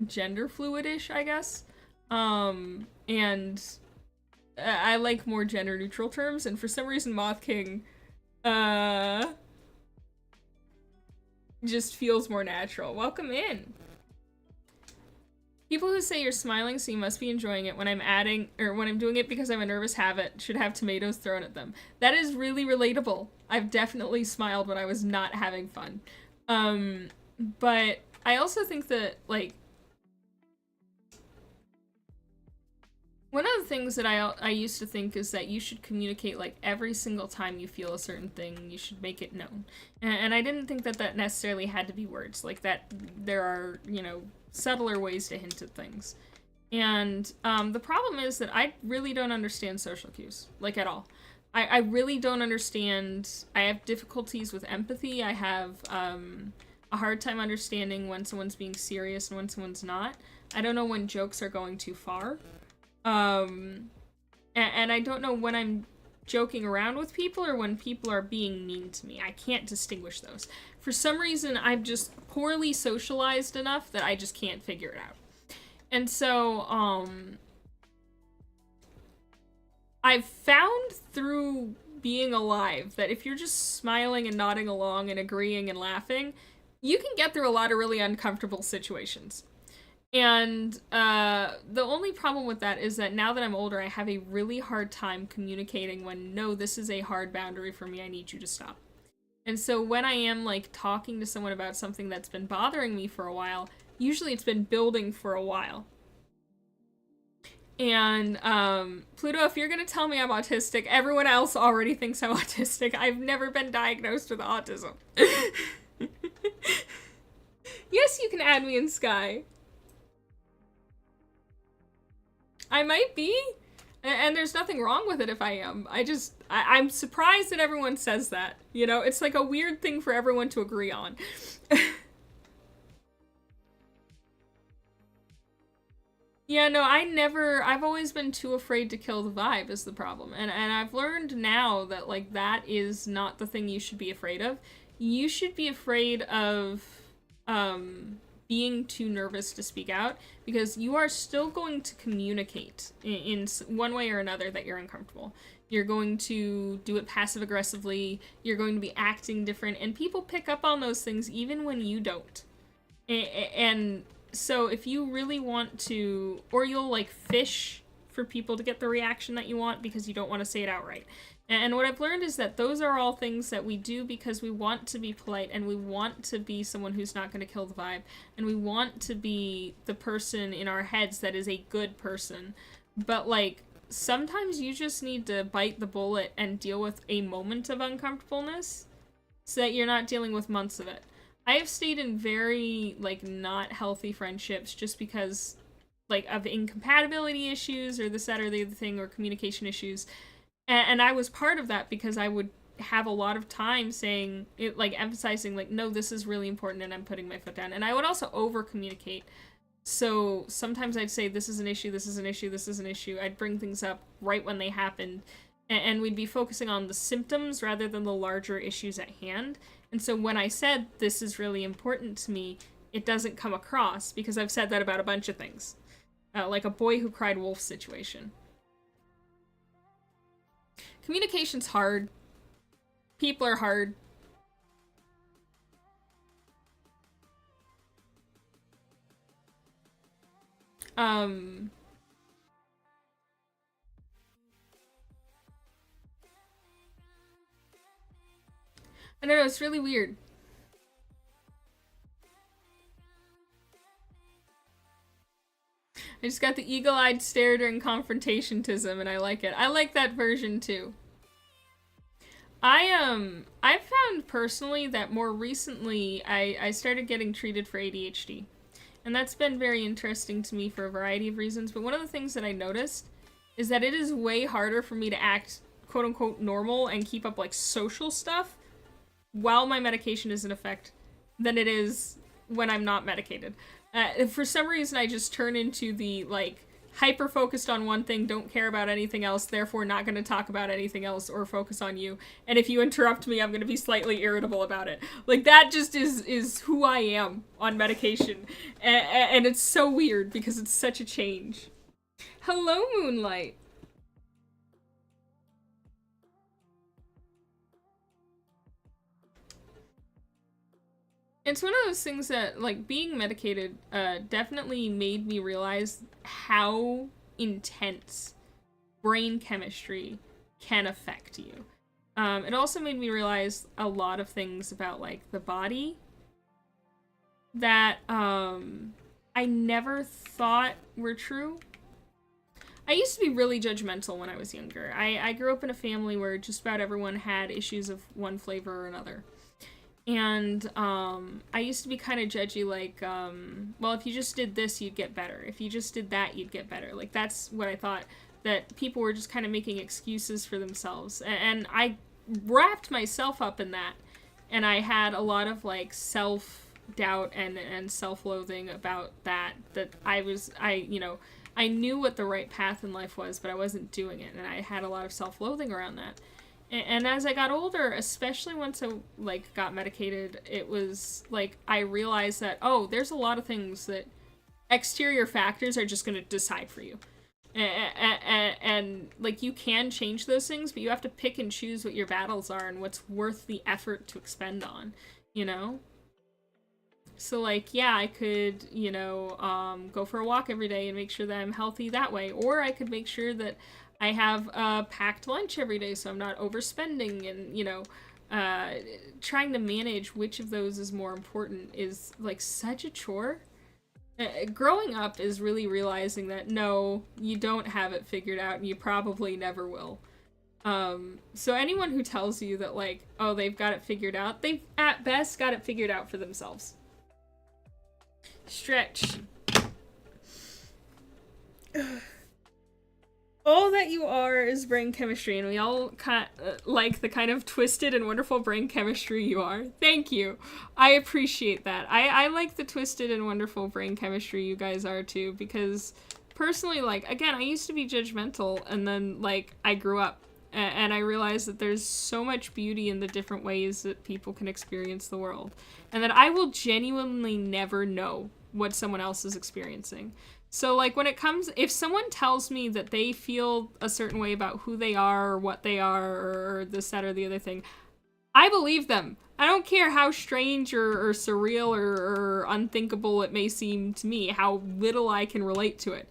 gender fluid-ish, I guess. And I like more gender neutral terms, and for some reason Moth King just feels more natural. Welcome in. People who say you're smiling so you must be enjoying it when I'm doing it because I'm a nervous habit should have tomatoes thrown at them. That is really relatable. I've definitely smiled when I was not having fun. But I also think that, like, one of the things that I used to think is that you should communicate, like, every single time you feel a certain thing, you should make it known. And I didn't think that necessarily had to be words. Like, that there are, you know, subtler ways to hint at things. And the problem is that I really don't understand social cues, like at all. I really don't understand. I have difficulties with empathy. I have a hard time understanding when someone's being serious and when someone's not. I don't know when jokes are going too far. And I don't know when I'm joking around with people or when people are being mean to me. I can't distinguish those. For some reason, I'm just poorly socialized enough that I just can't figure it out. And so, I've found through being alive that if you're just smiling and nodding along and agreeing and laughing, you can get through a lot of really uncomfortable situations. And the only problem with that is that now that I'm older, I have a really hard time communicating when, no, this is a hard boundary for me, I need you to stop. And so when I am, like, talking to someone about something that's been bothering me for a while, usually it's been building for a while. And, Pluto, if you're gonna tell me I'm autistic, everyone else already thinks I'm autistic. I've never been diagnosed with autism. Yes, you can add me in Sky. I might be, and there's nothing wrong with it if I am. I'm surprised that everyone says that. You know, it's like a weird thing for everyone to agree on. Yeah, no, I've always been too afraid to kill the vibe is the problem. And I've learned now that, like, that is not the thing you should be afraid of. You should be afraid of, being too nervous to speak out, because you are still going to communicate in one way or another that you're uncomfortable. You're going to do it passive aggressively, you're going to be acting different, and people pick up on those things even when you don't. And so if you really want to, or you'll, like, fish for people to get the reaction that you want because you don't want to say it outright. And what I've learned is that those are all things that we do because we want to be polite and we want to be someone who's not going to kill the vibe. And we want to be the person in our heads that is a good person. But, like, sometimes you just need to bite the bullet and deal with a moment of uncomfortableness so that you're not dealing with months of it. I have stayed in very, like, not healthy friendships just because, like, of incompatibility issues or this, that, or the other thing, or communication issues. And I was part of that because I would have a lot of time saying, it, like, emphasizing, like, no, this is really important and I'm putting my foot down. And I would also over-communicate. So sometimes I'd say, this is an issue, this is an issue, this is an issue. I'd bring things up right when they happened. And we'd be focusing on the symptoms rather than the larger issues at hand. And so when I said, this is really important to me, it doesn't come across because I've said that about a bunch of things. Like a boy who cried wolf situation. Communication's hard. People are hard. I don't know, it's really weird. I just got the eagle-eyed stare during confrontationism, and I like it. I like that version, too. I've found, personally, that more recently, I started getting treated for ADHD. And that's been very interesting to me for a variety of reasons, but one of the things that I noticed is that it is way harder for me to act, quote-unquote, normal and keep up, like, social stuff while my medication is in effect than it is when I'm not medicated. For some reason, I just turn into the, like, hyper-focused on one thing, don't care about anything else, therefore not going to talk about anything else or focus on you. And if you interrupt me, I'm going to be slightly irritable about it. Like, that just is who I am on medication. And it's so weird because it's such a change. Hello, Moonlight. It's one of those things that, like, being medicated definitely made me realize how intense brain chemistry can affect you. It also made me realize a lot of things about, like, the body that I never thought were true. I used to be really judgmental when I was younger. I grew up in a family where just about everyone had issues of one flavor or another. And I used to be kind of judgy, like, well, if you just did this, you'd get better. If you just did that, you'd get better. Like, that's what I thought, that people were just kind of making excuses for themselves. And I wrapped myself up in that. And I had a lot of, like, self-doubt and self-loathing about that I knew what the right path in life was, but I wasn't doing it. And I had a lot of self-loathing around that. And as I got older, especially once I, like, got medicated, it was, like, I realized that, oh, there's a lot of things that exterior factors are just going to decide for you. And, like, you can change those things, but you have to pick and choose what your battles are and what's worth the effort to expend on, you know? So, like, yeah, I could, go for a walk every day and make sure that I'm healthy that way. Or I could make sure that I have a packed lunch every day so I'm not overspending, and, trying to manage which of those is more important is, like, such a chore. Growing up is really realizing that, no, you don't have it figured out, and you probably never will. So anyone who tells you that, like, oh, they've got it figured out, they've, at best, got it figured out for themselves. Stretch. All that you are is brain chemistry, and we all like the kind of twisted and wonderful brain chemistry you are. Thank you. I appreciate that. I like the twisted and wonderful brain chemistry you guys are too, because personally, like, again, I used to be judgmental, and then, like, I grew up, and I realized that there's so much beauty in the different ways that people can experience the world, and that I will genuinely never know what someone else is experiencing. So, like, when it comes, if someone tells me that they feel a certain way about who they are or what they are or this, that, or the other thing, I believe them. I don't care how strange or surreal or unthinkable it may seem to me, how little I can relate to it.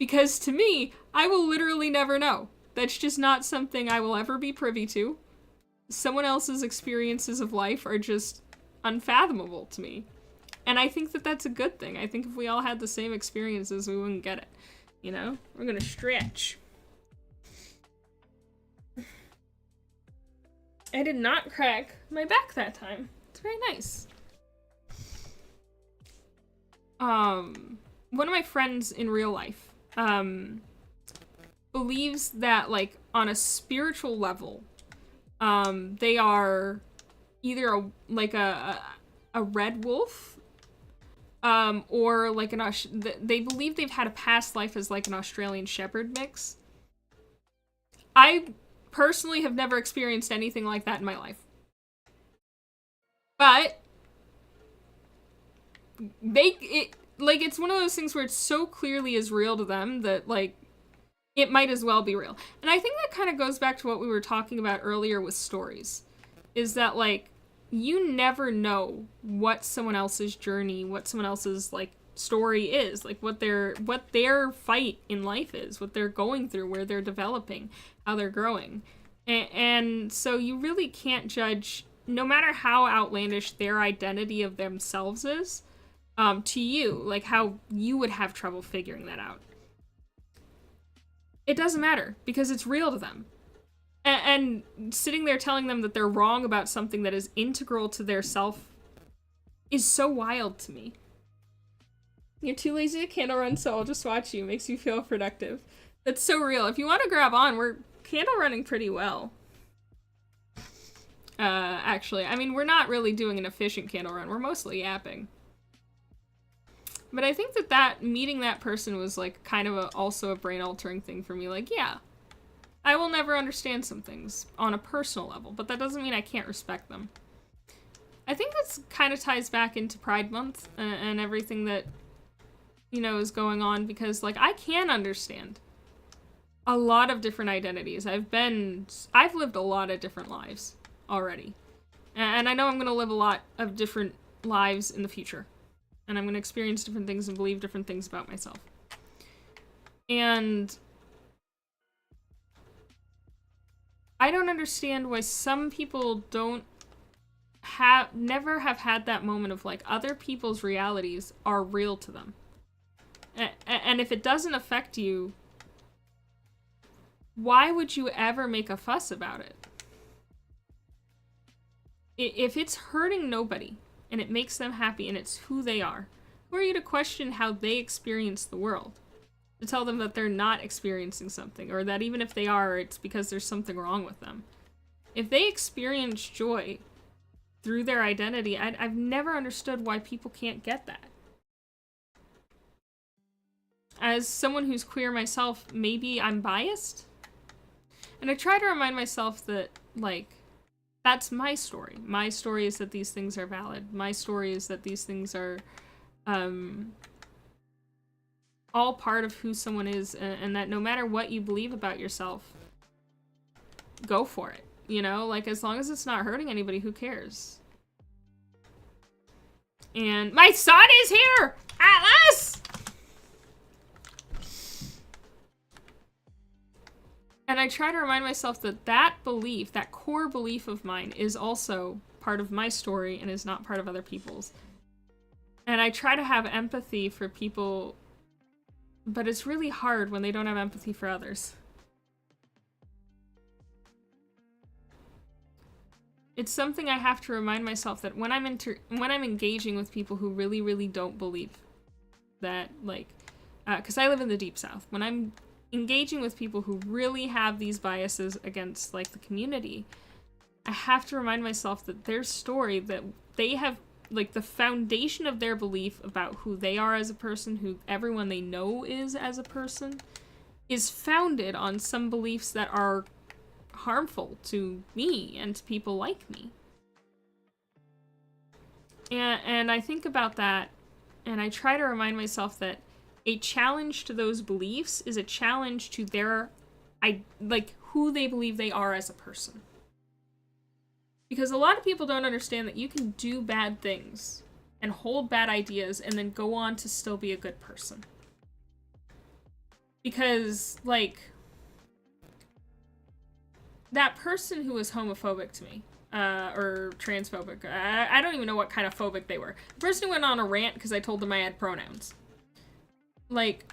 Because to me, I will literally never know. That's just not something I will ever be privy to. Someone else's experiences of life are just unfathomable to me. And I think that that's a good thing. I think if we all had the same experiences, we wouldn't get it. You know? We're gonna stretch. I did not crack my back that time. It's very nice. One of my friends in real life, believes that, like, on a spiritual level, they are either a red wolf, or like they believe they've had a past life as, like, an Australian Shepherd mix. I personally have never experienced anything like that in my life. But it's one of those things where it so clearly is real to them that, like, it might as well be real. And I think that kind of goes back to what we were talking about earlier with stories. Is that, like, you never know what someone else's journey, what someone else's, like, story is, like, what their fight in life is, what they're going through, where they're developing, how they're growing. And so you really can't judge, no matter how outlandish their identity of themselves is, to you, like, how you would have trouble figuring that out. It doesn't matter, because it's real to them. And sitting there telling them that they're wrong about something that is integral to their self is so wild to me. You're too lazy to candle run, so I'll just watch you. Makes you feel productive. That's so real. If you want to grab on, we're candle running pretty well. Actually. I mean, we're not really doing an efficient candle run. We're mostly yapping. But I think that meeting that person was, like, kind of also a brain-altering thing for me. Like, yeah, I will never understand some things on a personal level, but that doesn't mean I can't respect them. I think that's kind of ties back into Pride Month and everything that, you know, is going on, because, like, I can understand a lot of different identities. I've lived a lot of different lives already. And I know I'm going to live a lot of different lives in the future. And I'm going to experience different things and believe different things about myself. And I don't understand why some people never have had that moment of, like, other people's realities are real to them. And if it doesn't affect you, why would you ever make a fuss about it? if it's hurting nobody and it makes them happy and it's who they are, who are you to question how they experience the world? To tell them that they're not experiencing something, or that even if they are, it's because there's something wrong with them. If they experience joy through their identity, I've never understood why people can't get that. As someone who's queer myself, maybe I'm biased. And I try to remind myself that, like, that's my story. My story is that these things are valid. My story is that these things are, all part of who someone is, and that no matter what you believe about yourself, go for it. You know, like, as long as it's not hurting anybody, who cares? And my son is here! Atlas! And I try to remind myself that that belief, that core belief of mine, is also part of my story and is not part of other people's. And I try to have empathy for people, but it's really hard when they don't have empathy for others. It's something I have to remind myself that when I'm engaging with people who really, really don't believe that, like, because I live in the Deep South, when I'm engaging with people who really have these biases against, like, the community, I have to remind myself that their story, that they have, like, the foundation of their belief about who they are as a person, who everyone they know is as a person, is founded on some beliefs that are harmful to me and to people like me. And I think about that, and I try to remind myself that a challenge to those beliefs is a challenge to their, like, who they believe they are as a person. Because a lot of people don't understand that you can do bad things and hold bad ideas and then go on to still be a good person. Because, like, that person who was homophobic to me, or transphobic, I don't even know what kind of phobic they were. The person who went on a rant because I told them I had pronouns. Like,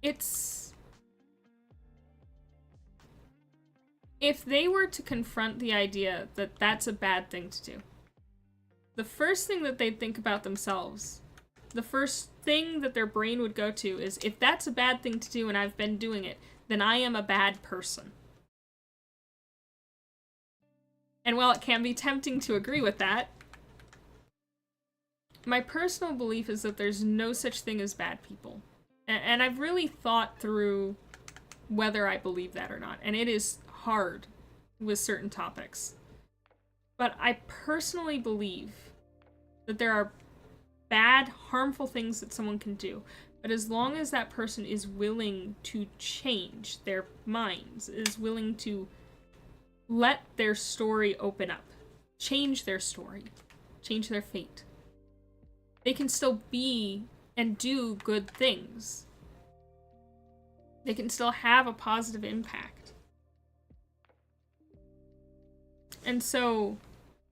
it's... if they were to confront the idea that that's a bad thing to do, the first thing that they'd think about themselves, the first thing that their brain would go to is, if that's a bad thing to do and I've been doing it, then I am a bad person. And while it can be tempting to agree with that, my personal belief is that there's no such thing as bad people. And I've really thought through whether I believe that or not. And it is hard with certain topics. But I personally believe that there are bad, harmful things that someone can do. But as long as that person is willing to change their minds, is willing to let their story open up, change their story, change their fate, they can still be and do good things. They can still have a positive impact. And so,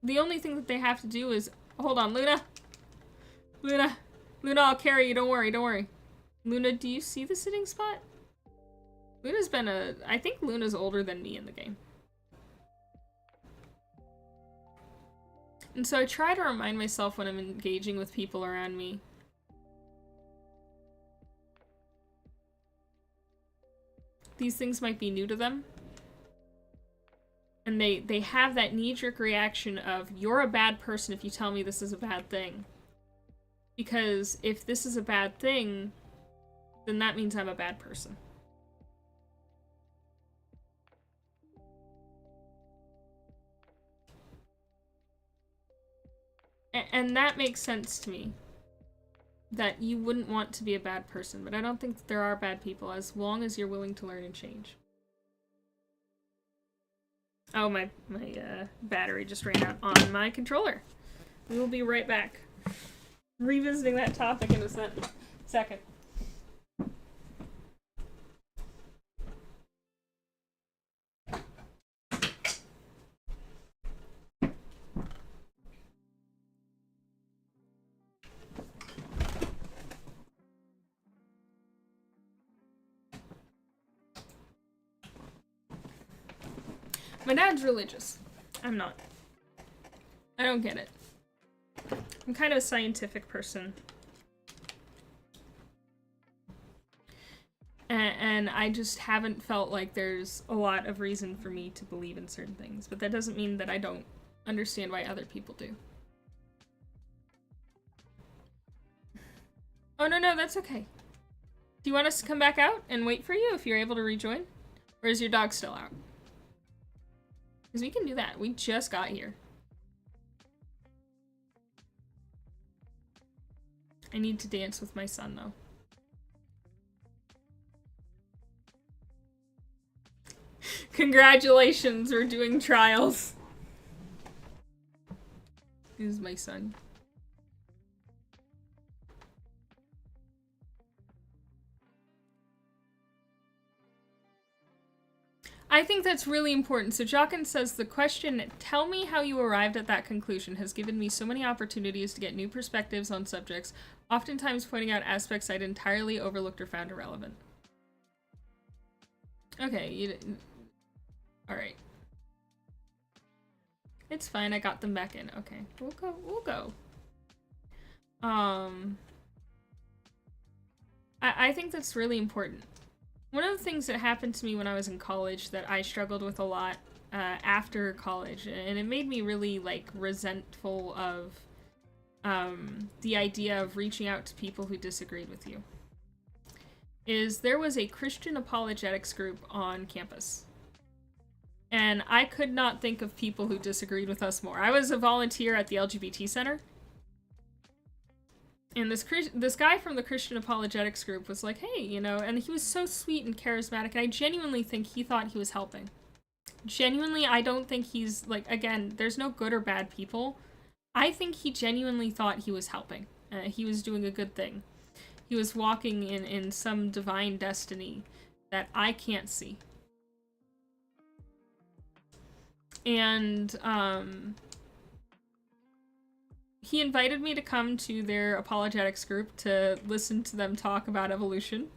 the only thing that they have to do is... Hold on, Luna! Luna, I'll carry you, don't worry. Luna, do you see the sitting spot? Luna's been I think Luna's older than me in the game. And so I try to remind myself when I'm engaging with people around me. These things might be new to them. And they have that knee-jerk reaction of, you're a bad person if you tell me this is a bad thing. Because if this is a bad thing, then that means I'm a bad person. And that makes sense to me. That you wouldn't want to be a bad person, but I don't think that there are bad people as long as you're willing to learn and change. Oh, my battery just ran out on my controller. We will be right back. Revisiting that topic in a second. My dad's religious. I'm not. I don't get it. I'm kind of a scientific person. And I just haven't felt like there's a lot of reason for me to believe in certain things. But that doesn't mean that I don't understand why other people do. Oh, no, that's okay. Do you want us to come back out and wait for you if you're able to rejoin? Or is your dog still out? Because we can do that. We just got here. I need to dance with my son, though. Congratulations, we're doing trials. This is my son. I think that's really important. So Jockin says, the question, tell me how you arrived at that conclusion, has given me so many opportunities to get new perspectives on subjects, oftentimes pointing out aspects I'd entirely overlooked or found irrelevant. Okay, alright. It's fine, I got them back in. Okay, we'll go. I think that's really important. One of the things that happened to me when I was in college that I struggled with a lot after college, and it made me really, like, resentful of the idea of reaching out to people who disagreed with you, is there was a Christian apologetics group on campus. And I could not think of people who disagreed with us more. I was a volunteer at the LGBT Center. And this guy from the Christian apologetics group was like, hey, you know, and he was so sweet and charismatic, and I genuinely think he thought he was helping. Genuinely, I don't think he's, like, again, there's no good or bad people. I think he genuinely thought he was helping. He was doing a good thing. He was walking in some divine destiny that I can't see. And, he invited me to come to their apologetics group to listen to them talk about evolution.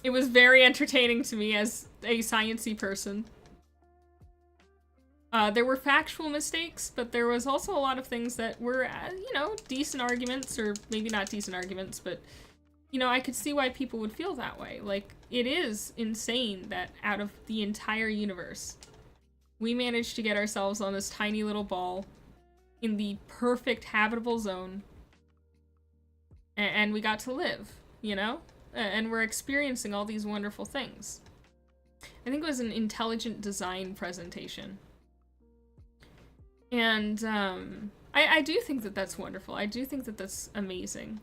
It was very entertaining to me as a sciencey person. There were factual mistakes, but there was also a lot of things that were, you know, decent arguments, or maybe not decent arguments, but, you know, I could see why people would feel that way. Like, it is insane that out of the entire universe, we managed to get ourselves on this tiny little ball in the perfect habitable zone, and we got to live, you know? And we're experiencing all these wonderful things. I think it was an intelligent design presentation. And I do think that that's wonderful. I do think that that's amazing.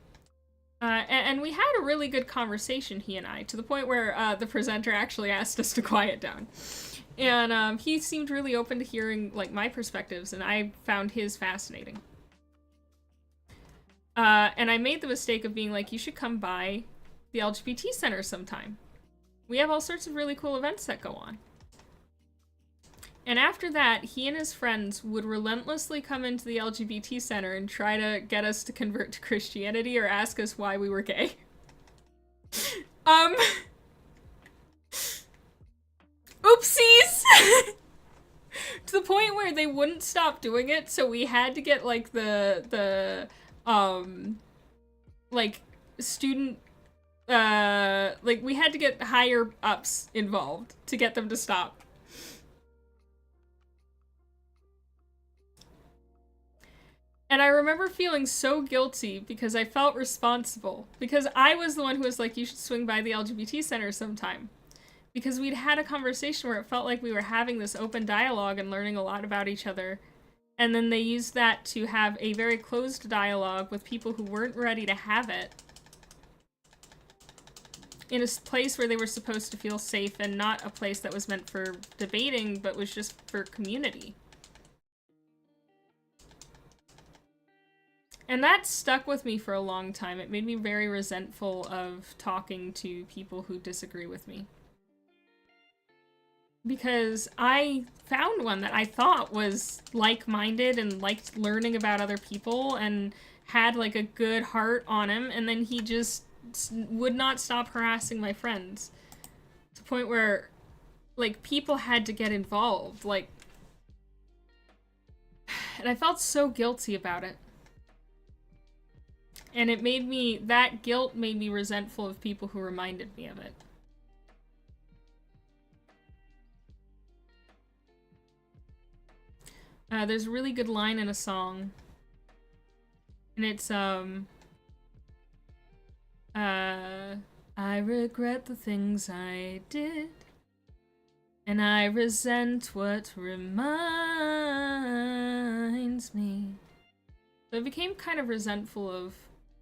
And we had a really good conversation, he and I, to the point where the presenter actually asked us to quiet down. And he seemed really open to hearing, like, my perspectives, and I found his fascinating. And I made the mistake of being like, you should come by the LGBT Center sometime. We have all sorts of really cool events that go on. And after that, he and his friends would relentlessly come into the LGBT Center and try to get us to convert to Christianity or ask us why we were gay. Oopsies! To the point where they wouldn't stop doing it, so we had to get, like, like, student, like, we had to get higher ups involved to get them to stop. And I remember feeling so guilty because I felt responsible. Because I was the one who was like, you should swing by the LGBT Center sometime. Because we'd had a conversation where it felt like we were having this open dialogue and learning a lot about each other. And then they used that to have a very closed dialogue with people who weren't ready to have it. In a place where they were supposed to feel safe, and not a place that was meant for debating, but was just for community. And that stuck with me for a long time. It made me very resentful of talking to people who disagree with me. Because I found one that I thought was like-minded and liked learning about other people and had, like, a good heart on him, and then he just would not stop harassing my friends. To the point where like, people had to get involved, like, and I felt so guilty about it. And it made me, that guilt made me resentful of people who reminded me of it. There's a really good line in a song. And it's, I regret the things I did, and I resent what reminds me. So I became kind of resentful of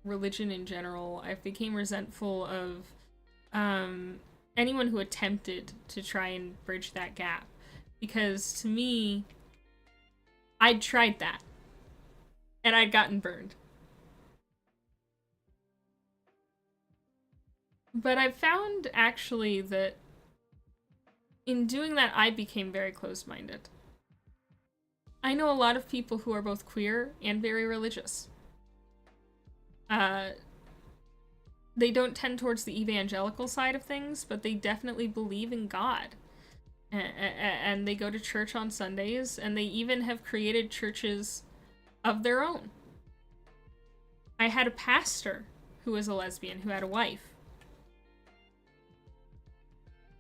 religion in general. I became resentful of anyone who attempted to try and bridge that gap. Because to me, I'd tried that. And I'd gotten burned. But I found, actually, that in doing that, I became very closed-minded. I know a lot of people who are both queer and very religious. They don't tend towards the evangelical side of things, but they definitely believe in God. And they go to church on Sundays, and they even have created churches of their own. I had a pastor who was a lesbian, who had a wife.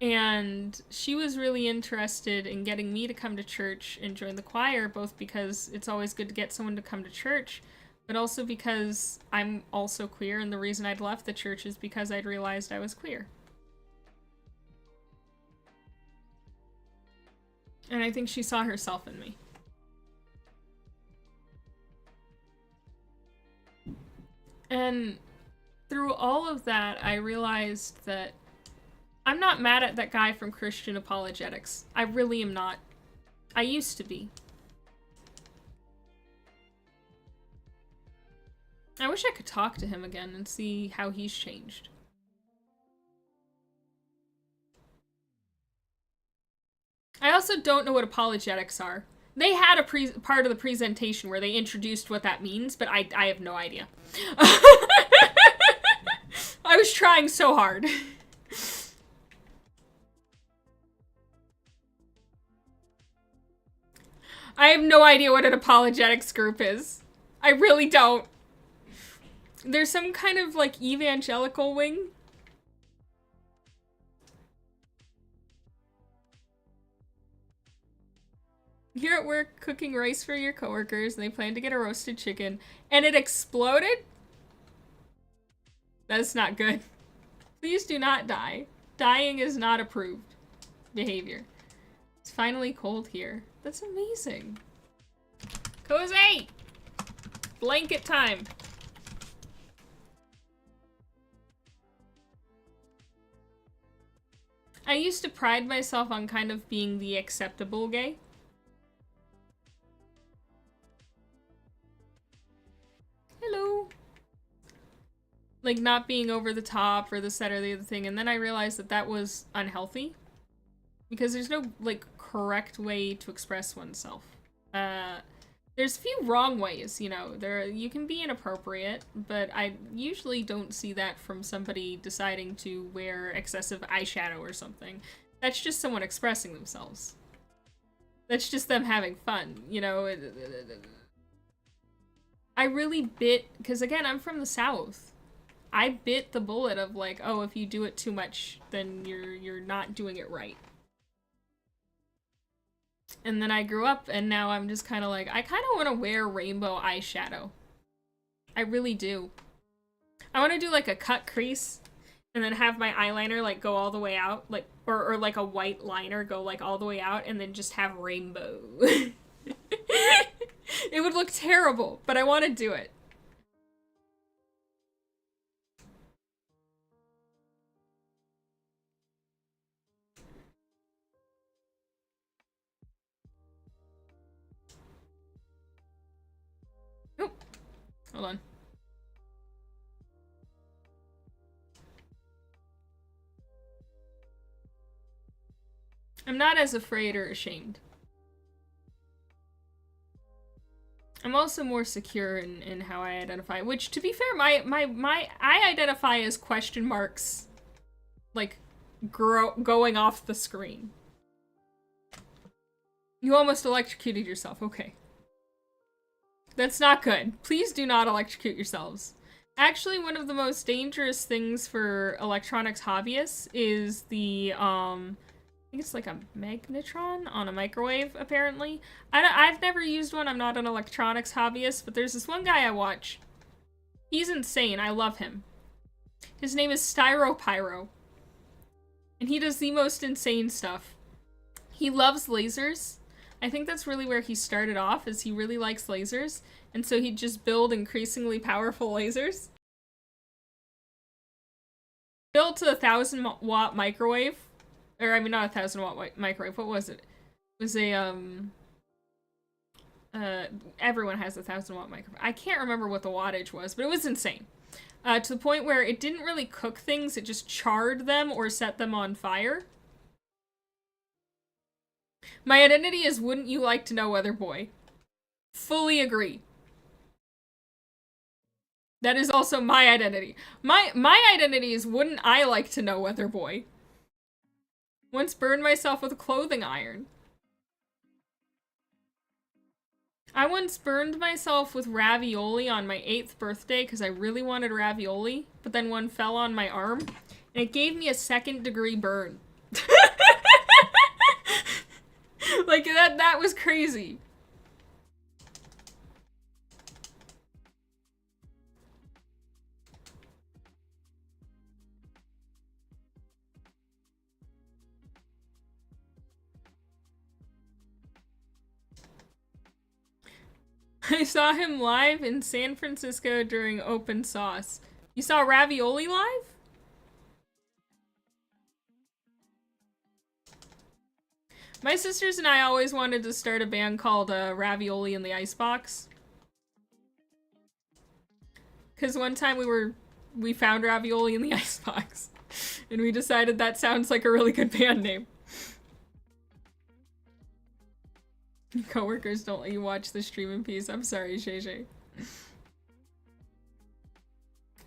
And she was really interested in getting me to come to church and join the choir, both because it's always good to get someone to come to church, but also because I'm also queer, and the reason I'd left the church is because I'd realized I was queer. And I think she saw herself in me. And through all of that, I realized that I'm not mad at that guy from Christian Apologetics. I really am not. I used to be. I wish I could talk to him again and see how he's changed. I also don't know what apologetics are. They had a part of the presentation where they introduced what that means, but I have no idea. I was trying so hard. I have no idea what an apologetics group is. I really don't. There's some kind of, like, evangelical wing. Here at work, cooking rice for your coworkers, and they plan to get a roasted chicken, and it exploded? That's not good. Please do not die. Dying is not approved behavior. It's finally cold here. That's amazing. Cozy! Blanket time. I used to pride myself on kind of being the acceptable gay. Hello. Like, not being over the top or this, that, or the other thing. And then I realized that that was unhealthy. Because there's no, like, correct way to express oneself. There's a few wrong ways, you know. You can be inappropriate, but I usually don't see that from somebody deciding to wear excessive eyeshadow or something. That's just someone expressing themselves. That's just them having fun, you know. I really bit, because again, I'm from the South. I bit the bullet of like, oh, if you do it too much, then you're not doing it right. And then I grew up, and now I'm just kind of like, I kind of want to wear rainbow eyeshadow. I really do. I want to do like a cut crease, and then have my eyeliner like go all the way out, like or like a white liner go like all the way out, and then just have rainbow. It would look terrible, but I want to do it. Oh, hold on. I'm not as afraid or ashamed. I'm also more secure in how I identify, which, to be fair, I identify as question marks, like, going off the screen. You almost electrocuted yourself. Okay. That's not good. Please do not electrocute yourselves. Actually, one of the most dangerous things for electronics hobbyists is the, I think it's like a magnetron on a microwave, apparently. I've never used one. I'm not an electronics hobbyist, but there's this one guy I watch. He's insane. I love him. His name is StyroPyro. And he does the most insane stuff. He loves lasers. I think that's really where he started off, is he really likes lasers. And so he'd just build increasingly powerful lasers. Built a 1,000-watt microwave. Or, I mean, not a 1,000-watt microwave. What was it? It was a, everyone has a 1,000-watt microwave. I can't remember what the wattage was, but it was insane. To the point where it didn't really cook things, it just charred them or set them on fire. My identity is Wouldn't You Like to Know Weather Boy. Fully agree. That is also my identity. My identity is Wouldn't I Like to Know Weather Boy. Once burned myself with a clothing iron. I once burned myself with ravioli on my 8th birthday because I really wanted ravioli, but then one fell on my arm, and it gave me a 2nd-degree burn. Like, that was crazy. I saw him live in San Francisco during Open Sauce. You saw Ravioli live? My sisters and I always wanted to start a band called Ravioli in the Icebox. Because one time we found Ravioli in the Icebox. And we decided that sounds like a really good band name. Coworkers don't let you watch the stream in peace. I'm sorry, Shay Shay.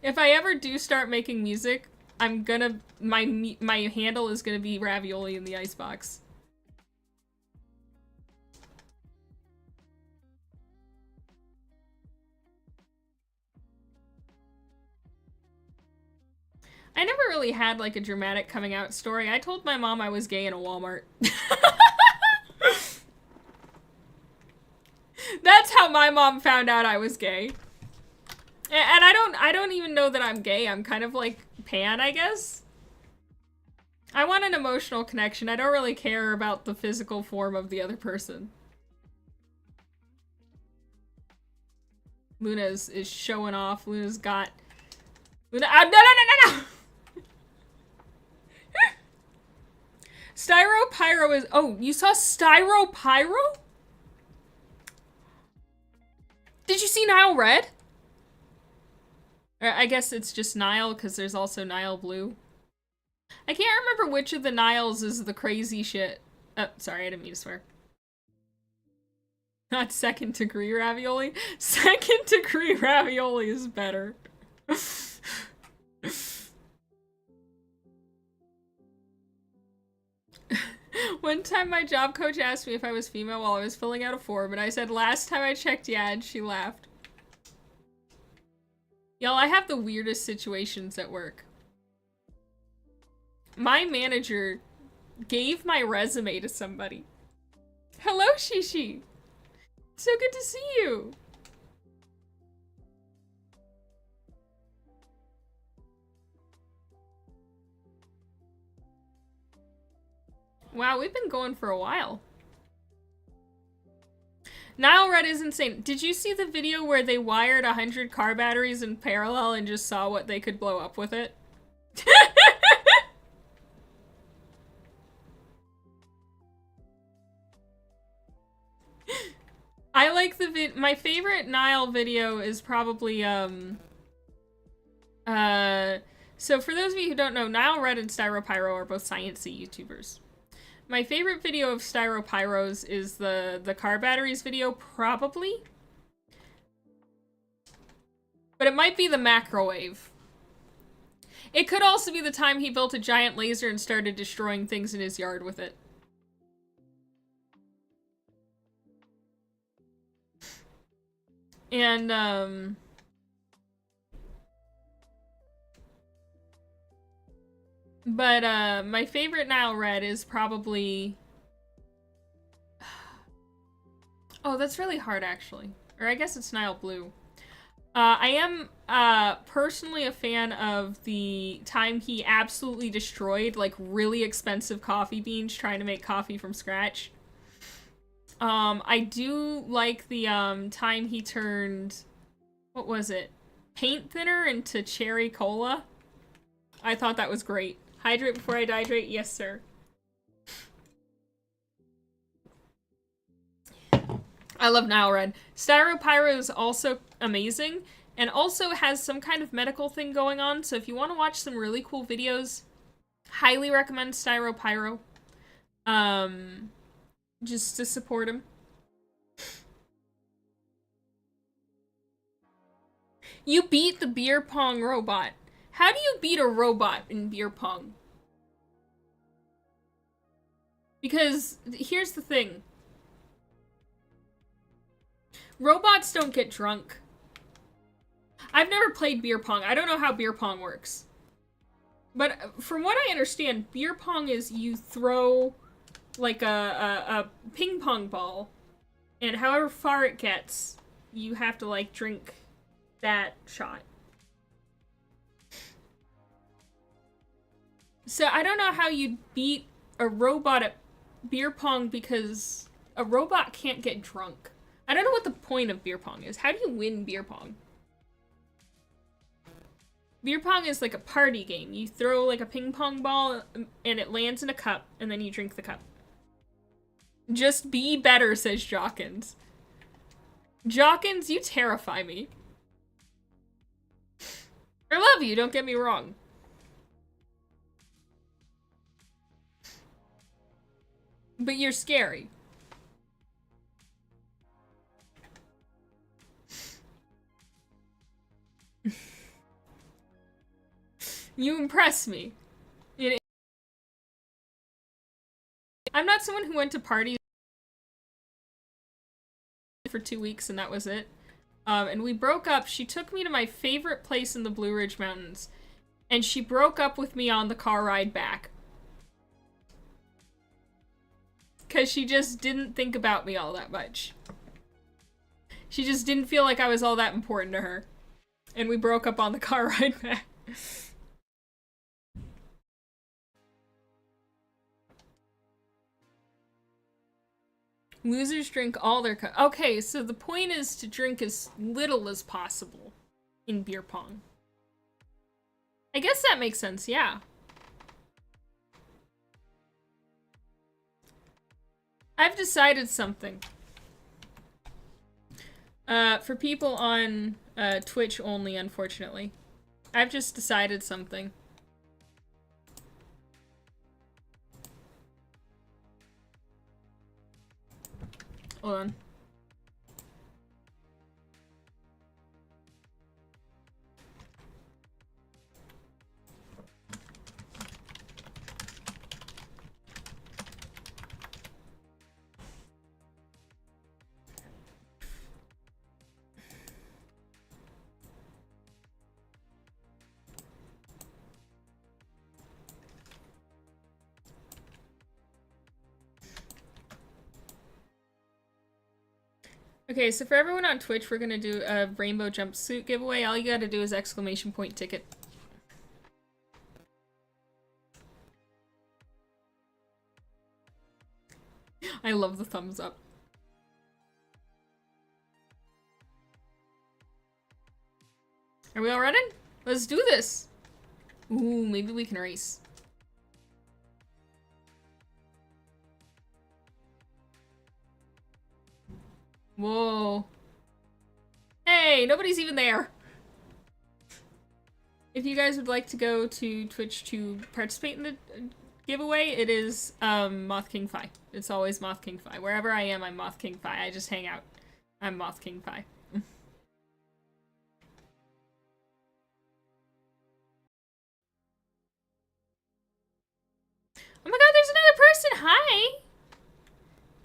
If I ever do start making music, I'm gonna my handle is gonna be Ravioli in the Icebox. I never really had like a dramatic coming out story. I told my mom I was gay in a Walmart. That's how my mom found out I was gay. And I don't even know that I'm gay. I'm kind of like pan, I guess. I want an emotional connection. I don't really care about the physical form of the other person. Luna is showing off. Luna's got... Luna... no! StyroPyro is... Oh, you saw StyroPyro? Did you see Nile Red? Or I guess it's just Nile, because there's also Nile Blue. I can't remember which of the Niles is the crazy shit. Oh, sorry, I didn't mean to swear. Not 2nd-degree ravioli. 2nd-degree ravioli is better. One time my job coach asked me if I was female while I was filling out a form, and I said, last time I checked, yeah, and she laughed. Y'all, I have the weirdest situations at work. My manager gave my resume to somebody. Hello, Shishi. So good to see you. Wow, we've been going for a while. Nile Red is insane. Did you see the video where they wired 100 car batteries in parallel and just saw what they could blow up with it? I like the my favorite Nile video is probably, so for those of you who don't know, Nile Red and StyroPyro are both sciencey YouTubers. My favorite video of StyroPyro's is the car batteries video, probably. But it might be the macrowave. It could also be the time he built a giant laser and started destroying things in his yard with it. And, but, my favorite Nile Red is probably... Oh, that's really hard, actually. Or I guess it's Nile Blue. I am, personally a fan of the time he absolutely destroyed, like, really expensive coffee beans trying to make coffee from scratch. I do like the, time he turned... What was it? Paint thinner into cherry cola. I thought that was great. Hydrate before I dehydrate? Yes, sir. I love Nile Red. Styropyro is also amazing, and also has some kind of medical thing going on, so if you want to watch some really cool videos, highly recommend Styropyro. Just to support him. You beat the beer pong robot. How do you beat a robot in beer pong? Because here's the thing. Robots don't get drunk. I've never played beer pong. I don't know how beer pong works. But from what I understand, beer pong is you throw like a ping pong ball, and however far it gets, you have to like drink that shot. So I don't know how you'd beat a robot at beer pong because a robot can't get drunk. I don't know what the point of beer pong is. How do you win beer pong? Beer pong is like a party game. You throw like a ping pong ball and it lands in a cup and then you drink the cup. Just be better, says Jawkins. Jawkins, you terrify me. I love you, don't get me wrong. But you're scary. You impress me. I'm not someone who went to parties for 2 weeks and that was it. And we broke up. She took me to my favorite place in the Blue Ridge Mountains. And she broke up with me on the car ride back. Because she just didn't think about me all that much. She just didn't feel like I was all that important to her. And we broke up on the car ride back. Losers drink all their okay, so the point is to drink as little as possible in beer pong. I guess that makes sense, yeah. I've decided something. For people on Twitch only, unfortunately. I've just decided something. Hold on. Okay, so for everyone on Twitch, we're gonna do a rainbow jumpsuit giveaway. All you gotta do is exclamation point ticket. I love the thumbs up. Are we all running? Let's do this! Ooh, maybe we can race. Whoa. Hey, nobody's even there. If you guys would like to go to Twitch to participate in the giveaway, it is Moth King Phi. It's always Moth King Phi. Wherever I am, I'm Moth King Phi. I just hang out. I'm Moth King Phi. Oh my god, there's another person! Hi!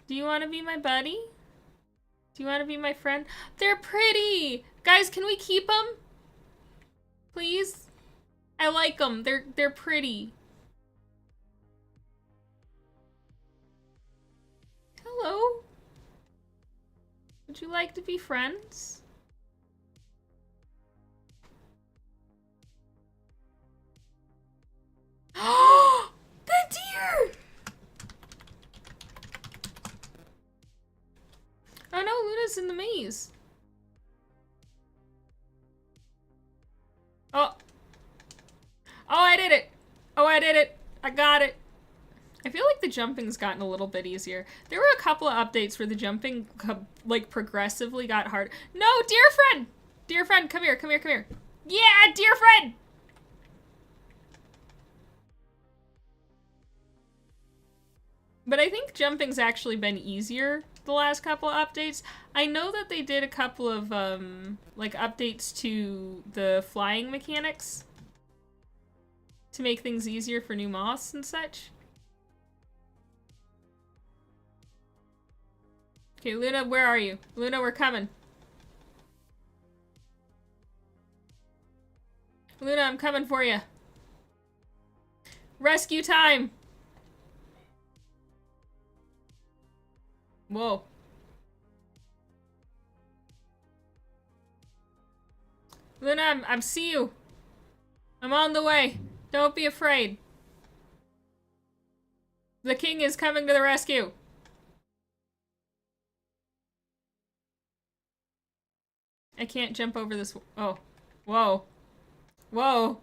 Do you want to be my buddy? Do you want to be my friend? They're pretty! Guys, can we keep them? Please? I like them. They're pretty. Hello? Would you like to be friends? Oh, the deer! Oh no, Luna's in the maze. Oh. Oh, I did it. Oh, I did it. I got it. I feel like the jumping's gotten a little bit easier. There were a couple of updates where the jumping, like, progressively got hard. No, dear friend! Dear friend, come here, come here, come here. Yeah, dear friend! But I think jumping's actually been easier the last couple of updates. I know that they did a couple of, like, updates to the flying mechanics to make things easier for new moths and such. Okay, Luna, where are you? Luna, we're coming. Luna, I'm coming for you. Rescue time! Whoa. Luna, I'm see you. I'm on the way. Don't be afraid. The king is coming to the rescue. I can't jump over this. Oh. Whoa. Whoa.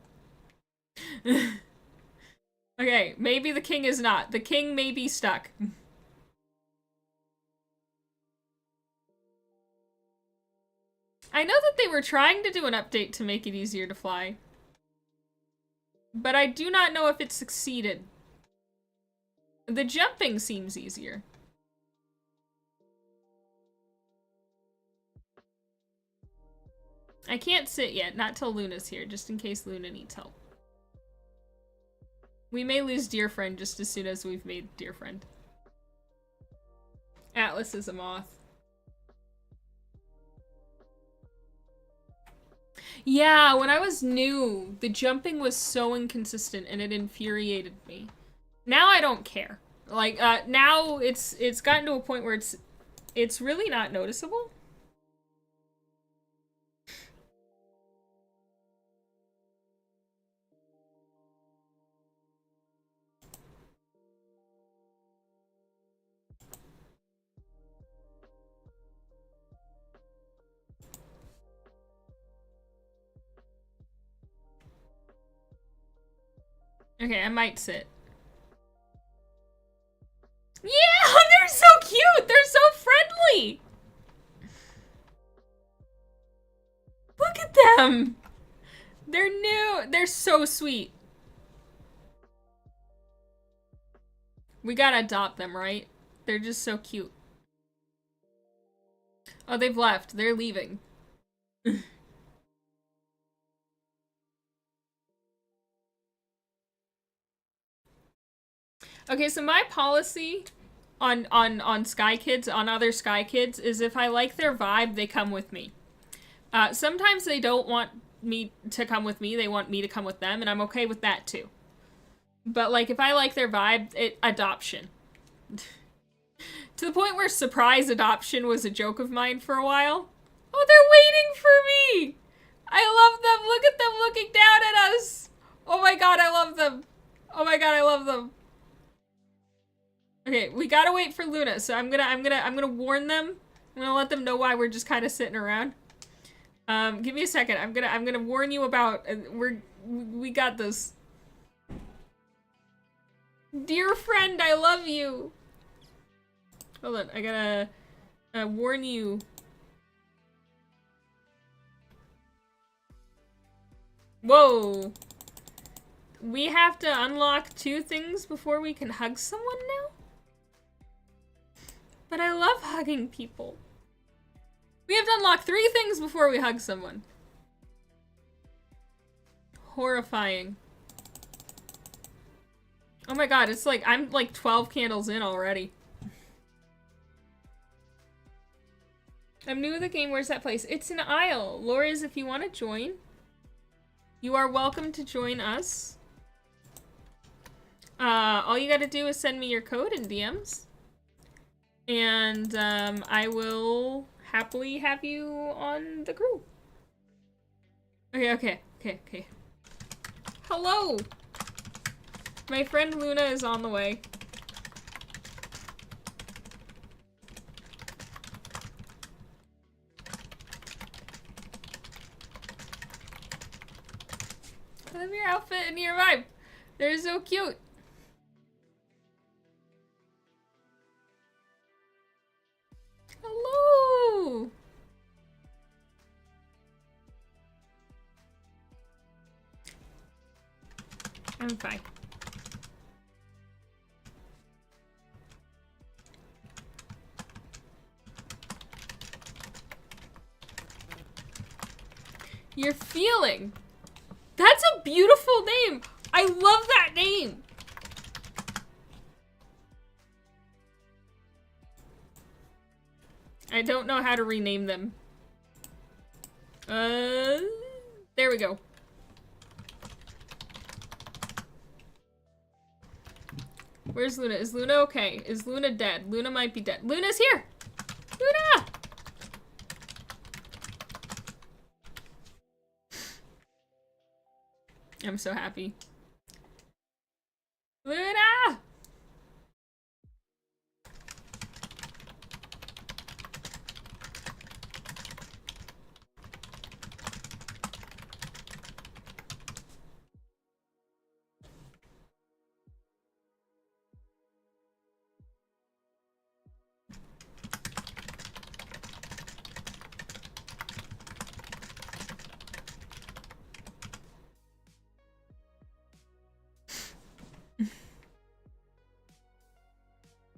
Okay, maybe the king is not. The king may be stuck. I know that they were trying to do an update to make it easier to fly. But I do not know if it succeeded. The jumping seems easier. I can't sit yet, not till Luna's here, just in case Luna needs help. We may lose Dear Friend just as soon as we've made Dear Friend. Atlas is a moth. Yeah, when I was new, the jumping was so inconsistent and it infuriated me. Now I don't care. Like, now it's gotten to a point where it's really not noticeable. Okay, I might sit. Yeah, they're so cute! They're so friendly! Look at them! They're new! They're so sweet. We gotta adopt them, right? They're just so cute. Oh, they've left. They're leaving. Okay, so my policy on Sky Kids, on other Sky Kids, is if I like their vibe, they come with me. Sometimes they don't want me to come with me, they want me to come with them, and I'm okay with that too. But like, if I like their vibe, adoption. To the point where surprise adoption was a joke of mine for a while. Oh, they're waiting for me! I love them! Look at them looking down at us! Oh my god, I love them! Oh my god, I love them! Okay, we gotta wait for Luna, so I'm gonna warn them. I'm gonna let them know why we're just kind of sitting around. Give me a second. I'm gonna warn you about. We got this. Dear friend, I love you. Hold on, I gotta warn you. Whoa. We have to unlock 2 things before we can hug someone now? But I love hugging people. We have to unlock 3 things before we hug someone. Horrifying. Oh my god, it's like, I'm like 12 candles in already. I'm new to the game. Where's that place? It's an Isle. Laura's, if you want to join, you are welcome to join us. All you gotta do is send me your code in DMs. And I will happily have you on the crew. Okay. Hello! My friend Luna is on the way. I love your outfit and your vibe. They're so cute. Hello! I'm fine. You're feeling. That's a beautiful name. I love that name. I don't know how to rename them. There we go. Where's Luna? Is Luna okay? Is Luna dead? Luna might be dead. Luna's here! Luna! I'm so happy. Luna!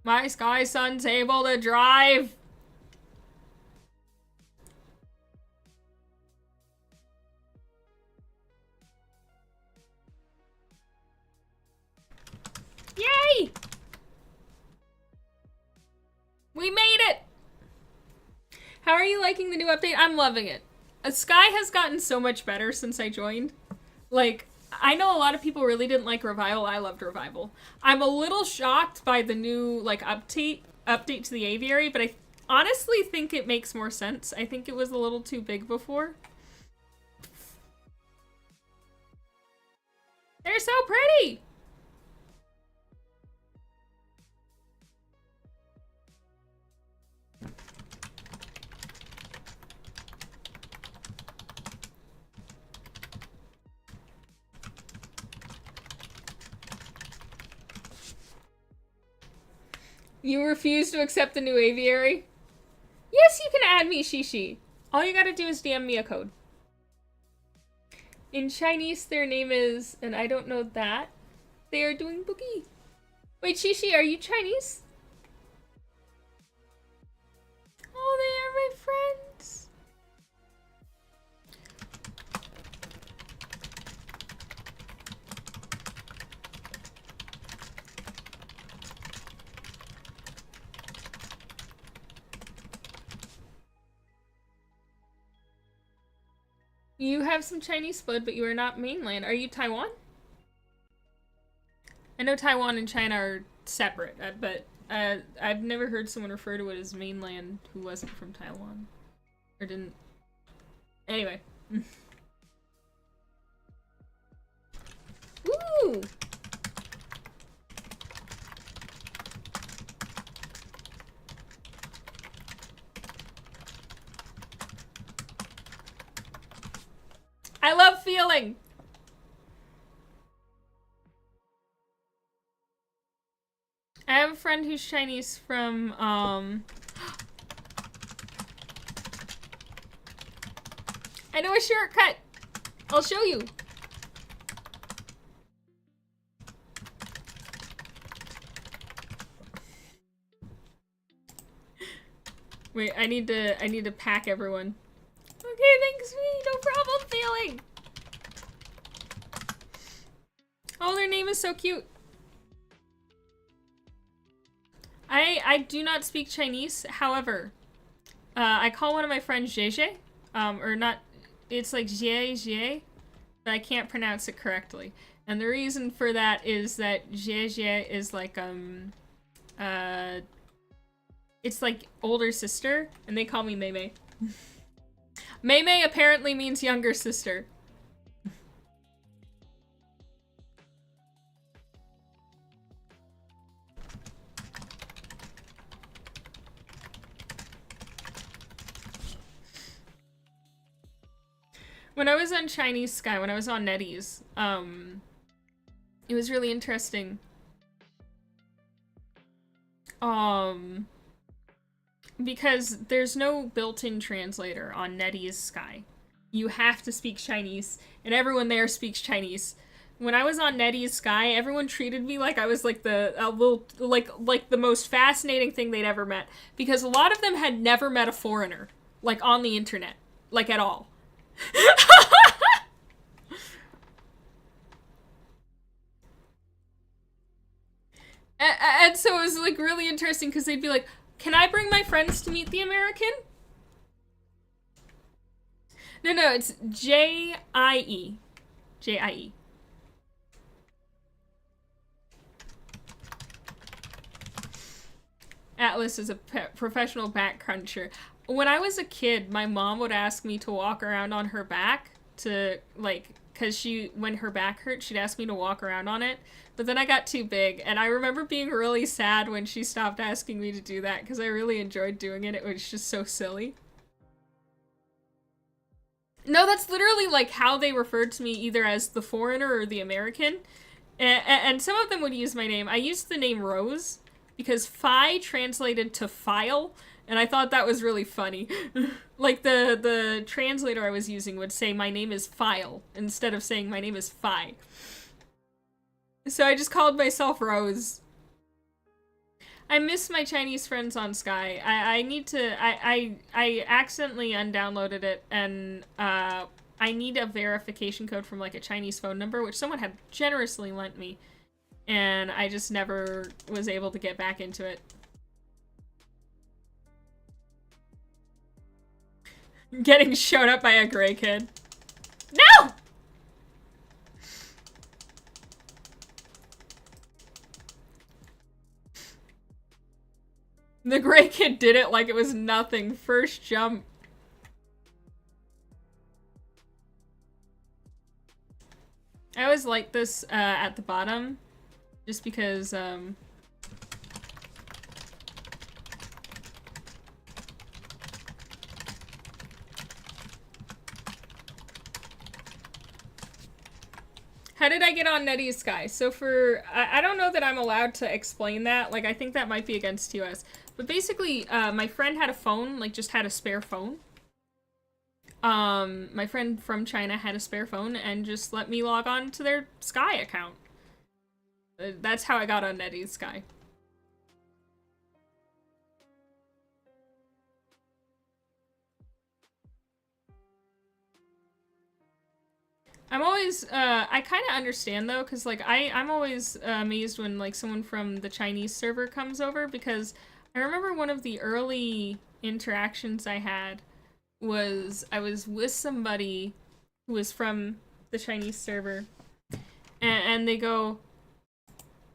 My Sky Son's able to drive! Yay! We made it! How are you liking the new update? I'm loving it. Sky has gotten so much better since I joined. Like, I know a lot of people really didn't like Revival. I loved Revival. I'm a little shocked by the new, like, update to the aviary, but I honestly think it makes more sense. I think it was a little too big before. They're so pretty! You refuse to accept the new aviary? Yes, you can add me, Shishi. All you gotta do is DM me a code. In Chinese, their name is, and I don't know that, they are doing boogie. Wait, Shishi, are you Chinese? Oh, they are my friends. You have some Chinese blood, but you are not mainland. Are you Taiwan? I know Taiwan and China are separate, but I've never heard someone refer to it as mainland who wasn't from Taiwan. Or didn't. Anyway. Ooh! I love feeling! I have a friend who's Chinese from, I know a shortcut! I'll show you! Wait, I need to pack everyone. Okay, thanks, me. No problem, feeling. Oh, their name is so cute. I do not speak Chinese. However, I call one of my friends Jeje, or not, it's like Jie, but I can't pronounce it correctly. And the reason for that is that Jie is like, it's like older sister, and they call me Mei Mei. Mei Mei apparently means younger sister. When I was on Chinese Sky, when I was on NetEase, it was really interesting. Because there's no built-in translator on NetEase Sky. You have to speak Chinese, and everyone there speaks Chinese. When I was on NetEase Sky, everyone treated me like I was like like the most fascinating thing they'd ever met, because a lot of them had never met a foreigner, like on the internet, like at all. And so it was like really interesting because they'd be like, "Can I bring my friends to meet the American?" No, it's J-I-E. J-I-E. Atlas is a professional back cruncher. When I was a kid, my mom would ask me to walk around on her back to, like, because when her back hurt, she'd ask me to walk around on it. But then I got too big, and I remember being really sad when she stopped asking me to do that, because I really enjoyed doing it. It was just so silly. No, that's literally, like, how they referred to me, either as the foreigner or the American. And some of them would use my name. I used the name Rose, because Phi translated to file, and I thought that was really funny. Like, the translator I was using would say, "My name is File," instead of saying, "My name is Phi." So I just called myself Rose. I miss my Chinese friends on Sky. I need to... I accidentally undownloaded it, and I need a verification code from, like, a Chinese phone number, which someone had generously lent me. And I just never was able to get back into it. Getting shown up by a gray kid. No! The gray kid did it like it was nothing. First jump. I always like this at the bottom, just because how did I get on NetEase Sky? So I don't know that I'm allowed to explain that. Like, I think that might be against US. But basically, my friend had a phone, like, just had a spare phone. My friend from China had a spare phone and just let me log on to their Sky account. That's how I got on NetEase Sky. I'm always, I kind of understand though, because like I'm always amazed when like someone from the Chinese server comes over, because I remember one of the early interactions I had was I was with somebody who was from the Chinese server, and they go,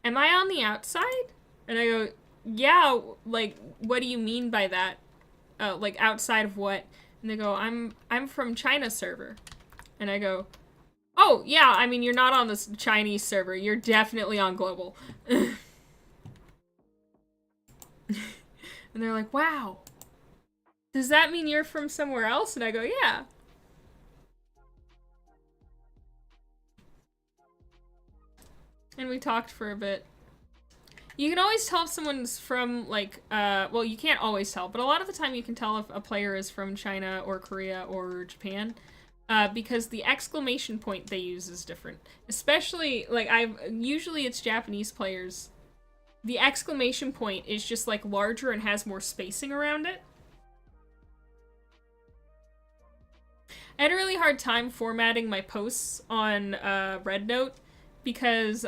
"Am I on the outside?" And I go, "Yeah, like, what do you mean by that? Like, outside of what?" And they go, I'm from China server." And I go, "Oh, yeah, I mean, you're not on this Chinese server. You're definitely on global." And they're like, "Wow. Does that mean you're from somewhere else?" And I go, "Yeah." And we talked for a bit. You can always tell if someone's from, like, well, you can't always tell, but a lot of the time you can tell if a player is from China or Korea or Japan. Because the exclamation point they use is different. Especially, like, usually it's Japanese players. The exclamation point is just, like, larger and has more spacing around it. I had a really hard time formatting my posts on, RedNote, because,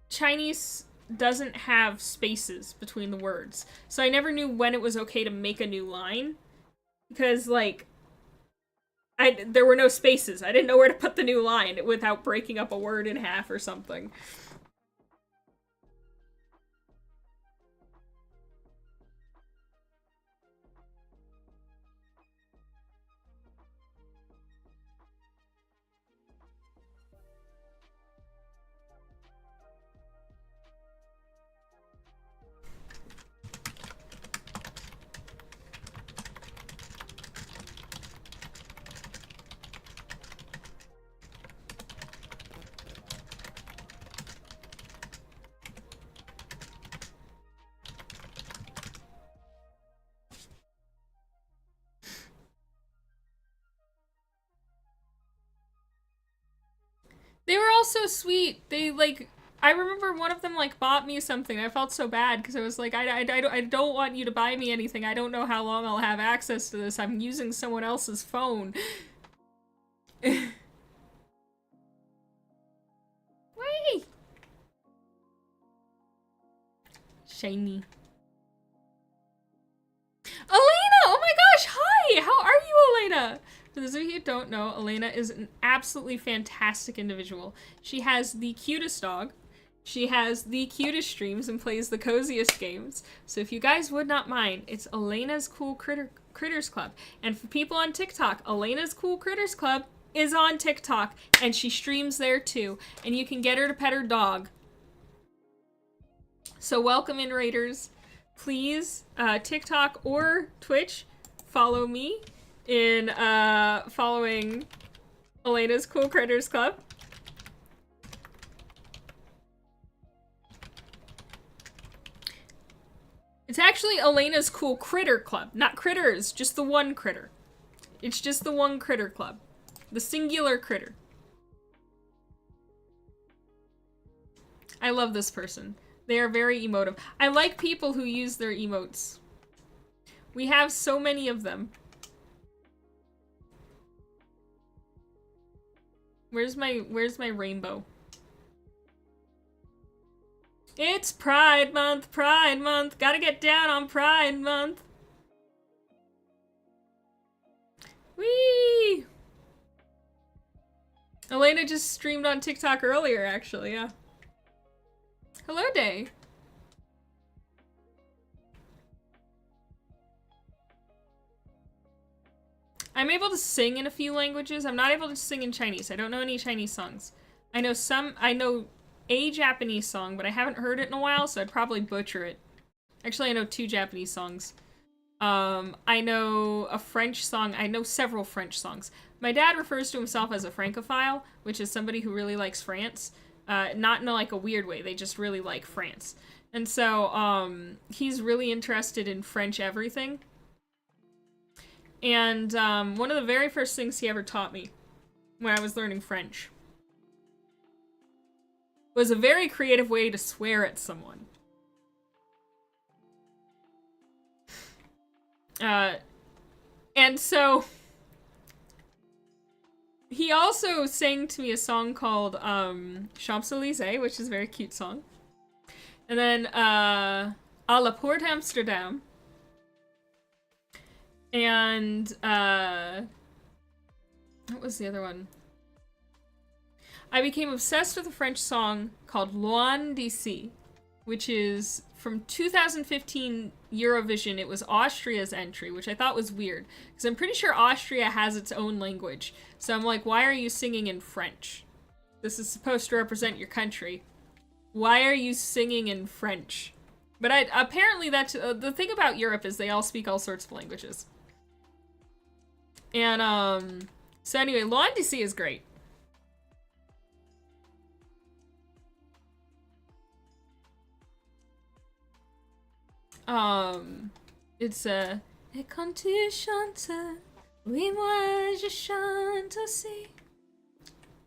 Chinese doesn't have spaces between the words. So I never knew when it was okay to make a new line. Because, like, there were no spaces. I didn't know where to put the new line without breaking up a word in half or something. They were all so sweet. They, like, I remember one of them, like, bought me something. I felt so bad because I was like, I don't want you to buy me anything. I don't know how long I'll have access to this. I'm using someone else's phone. Wait! Shiny. Elena! Oh my gosh, hi! How are you, Elena? For those of you who don't know, Elena is an absolutely fantastic individual. She has the cutest dog. She has the cutest streams and plays the coziest games. So if you guys would not mind, it's Elena's Cool Critters Club. And for people on TikTok, Elena's Cool Critters Club is on TikTok, and she streams there too. And you can get her to pet her dog. So welcome in, Raiders. Please, TikTok or Twitch, follow me in following Elena's Cool Critters Club. It's actually Elena's Cool Critter Club, not critters, just the one critter. It's just the one critter club. The singular critter. I love this person. They are very emotive. I like people who use their emotes. We have so many of them. Where's my rainbow? It's Pride Month, Pride Month. Gotta get down on Pride Month. Whee! Elena just streamed on TikTok earlier, actually, yeah. Hello, Day. I'm able to sing in a few languages. I'm not able to sing in Chinese. I don't know any Chinese songs. I know a Japanese song, but I haven't heard it in a while, so I'd probably butcher it. Actually, I know 2 Japanese songs. I know a French song. I know several French songs. My dad refers to himself as a Francophile, which is somebody who really likes France. Not in like a weird way. They just really like France. And so, he's really interested in French everything. And, one of the very first things he ever taught me when I was learning French was a very creative way to swear at someone. And so he also sang to me a song called Champs-Élysées, which is a very cute song. And then À la Porte Amsterdam. And what was the other one? I became obsessed with a French song called Loin d'ici, which is from 2015 Eurovision. It was Austria's entry, which I thought was weird, because I'm pretty sure Austria has its own language. So I'm like, why are you singing in French? This is supposed to represent your country. Why are you singing in French? But apparently that's the thing about Europe is they all speak all sorts of languages. And so anyway, Loin d'ici is great. It's Et quand tu chantes, oui moi je chante aussi.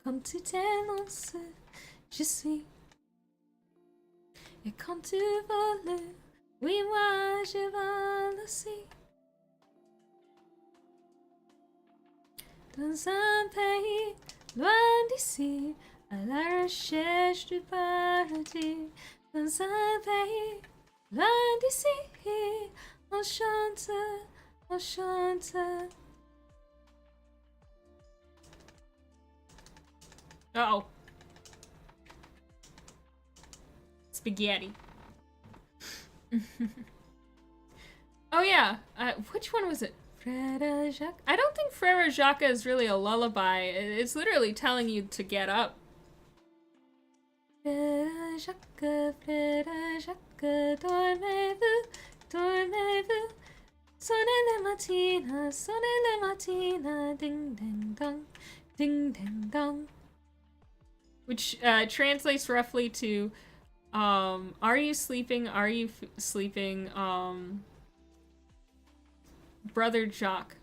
Quand tu t'élances, je suis. Et quand tu voles, oui moi je vole aussi. Dans un pays loin d'ici, à la recherche du paradis, Vous avez loin d'ici, on chante, on chante. Uh-oh. Spaghetti. Oh yeah, which one was it? Frère Jacques? I don't think Frère Jacques is really a lullaby. It's literally telling you to get up. Frère Jacques, dormez-vous, dormez-vous. Sonnez le matin, ding ding dong, ding ding dong. Which translates roughly to, are you sleeping? Are you sleeping? Brother Jacques.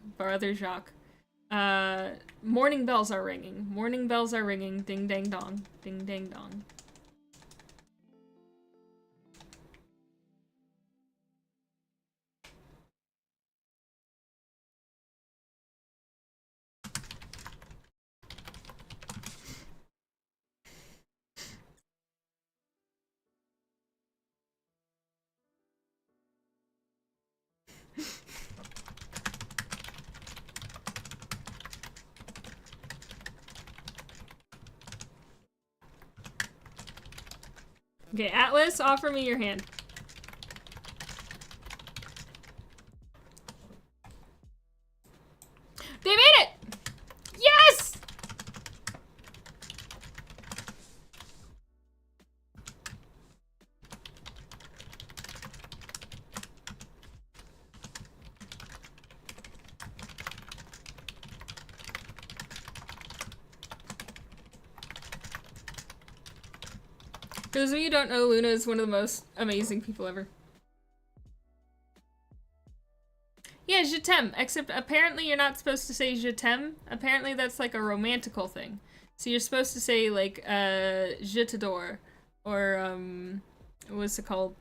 Morning bells are ringing. Morning bells are ringing. Ding dang dong. Ding dang dong. Okay, Atlas, offer me your hand. They made it! Yes! For those of you who don't know, Luna is one of the most amazing people ever. Yeah, je t'aime, except apparently you're not supposed to say je t'aime. Apparently that's like a romantical thing. So you're supposed to say like, je t'adore, or, what's it called?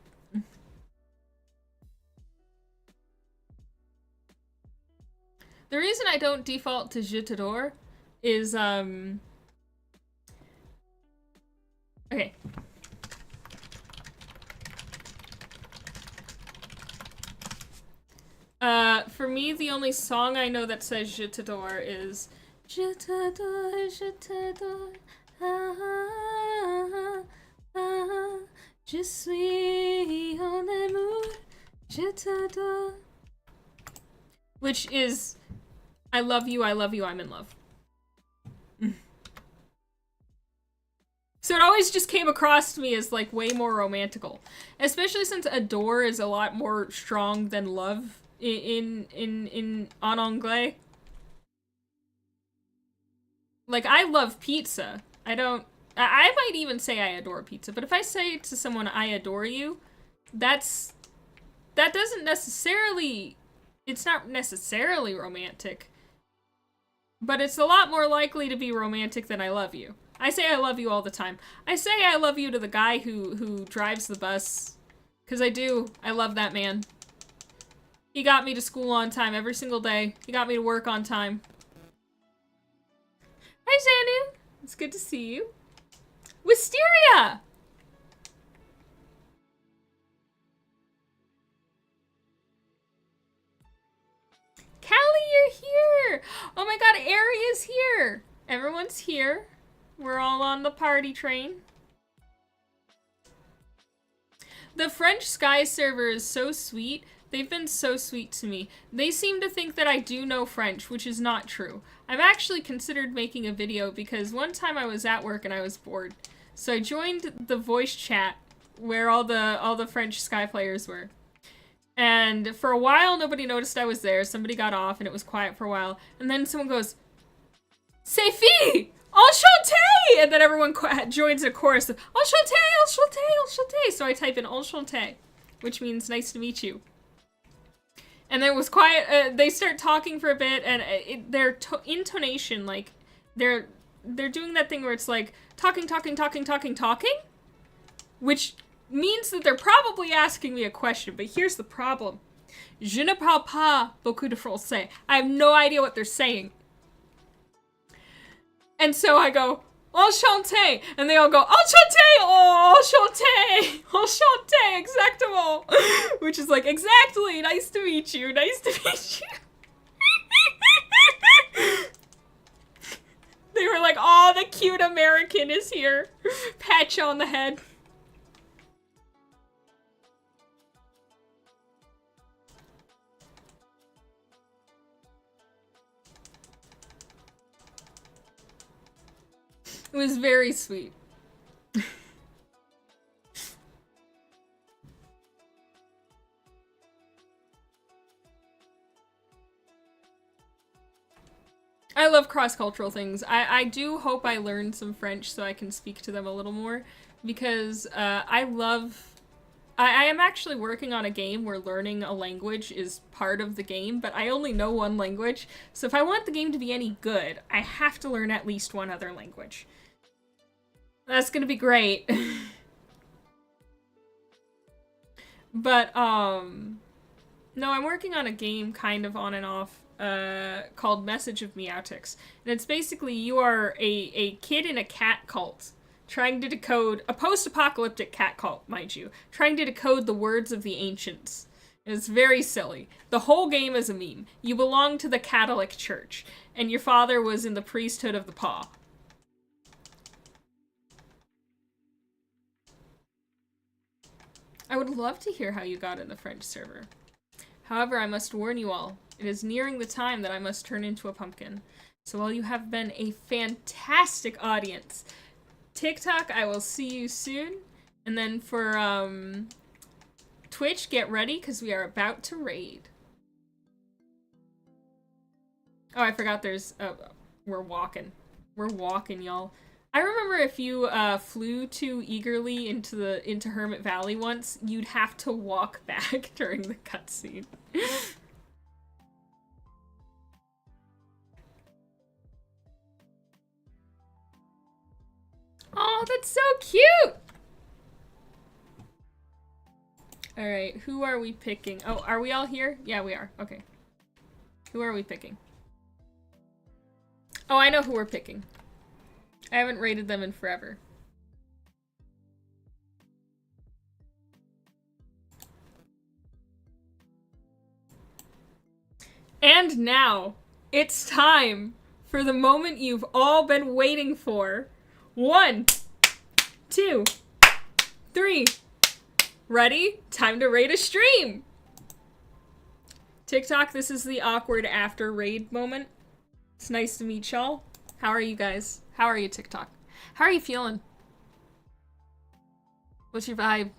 The reason I don't default to je t'adore is, okay. For me, the only song I know that says je t'adore is je t'adore, ah, ah, ah, je suis en amour, je t'adore. Which is, I love you, I'm in love. So it always just came across to me as like way more romantical. Especially since adore is a lot more strong than love in en anglais. Like, I love pizza. I might even say I adore pizza, but if I say to someone I adore you, that doesn't necessarily, it's not necessarily romantic, but it's a lot more likely to be romantic than I love you. I say I love you all the time. I say I love you to the guy who drives the bus, because I do. I love that man. He got me to school on time every single day. He got me to work on time. Hi, Xanu. It's good to see you. Wisteria! Callie, you're here! Oh my god, Ari is here! Everyone's here. We're all on the party train. The French Sky server is so sweet. They've been so sweet to me. They seem to think that I do know French, which is not true. I've actually considered making a video because one time I was at work and I was bored. So I joined the voice chat where all the French Sky players were. And for a while, nobody noticed I was there. Somebody got off and it was quiet for a while. And then someone goes, "C'est fille! Enchanté!" And then everyone joins a chorus of Enchanté, Enchanté, Enchanté. So I type in Enchanté, which means nice to meet you. And then it was quiet. They start talking for a bit, and their intonation, like, they're doing that thing where it's like talking, which means that they're probably asking me a question. But here's the problem: je ne parle pas beaucoup de français. I have no idea what they're saying. And so I go, Enchanté! And they all go, Enchanté! Oh, Enchanté! enchanté, exactement. Which is like, exactly, nice to meet you, nice to meet you. They were like, oh, the cute American is here. Pat you on the head. It was very sweet. I love cross-cultural things. I do hope I learn some French so I can speak to them a little more, because I am actually working on a game where learning a language is part of the game, but I only know one language, so if I want the game to be any good, I have to learn at least one other language. That's gonna be great. But, no, I'm working on a game kind of on and off, called Message of Meowtics. And it's basically you are a kid in a cat cult trying to decode, a post-apocalyptic cat cult, mind you, trying to decode the words of the ancients. And it's very silly. The whole game is a meme. You belong to the Catholic Church, and your father was in the priesthood of the Paw. I would love to hear how you got in the French server. However, I must warn you all, it is nearing the time that I must turn into a pumpkin. So while you have been a fantastic audience, TikTok, I will see you soon. And then for Twitch, get ready, because we are about to raid. Oh, I forgot there's... we're walking. We're walking, y'all. I remember if you flew too eagerly into Hermit Valley once, you'd have to walk back during the cutscene. Oh, that's so cute! Alright, who are we picking? Oh, are we all here? Yeah, we are. Okay. Who are we picking? Oh, I know who we're picking. I haven't rated them in forever. And now, it's time for the moment you've all been waiting for. 1, 2, 3. Ready? Time to raid a stream! TikTok, this is the awkward after raid moment. It's nice to meet y'all. How are you guys? How are you, TikTok? How are you feeling? What's your vibe?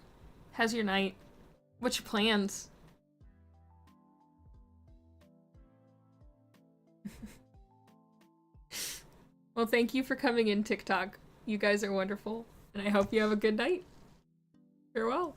How's your night? What's your plans? Well, thank you for coming in, TikTok. You guys are wonderful, and I hope you have a good night. Farewell.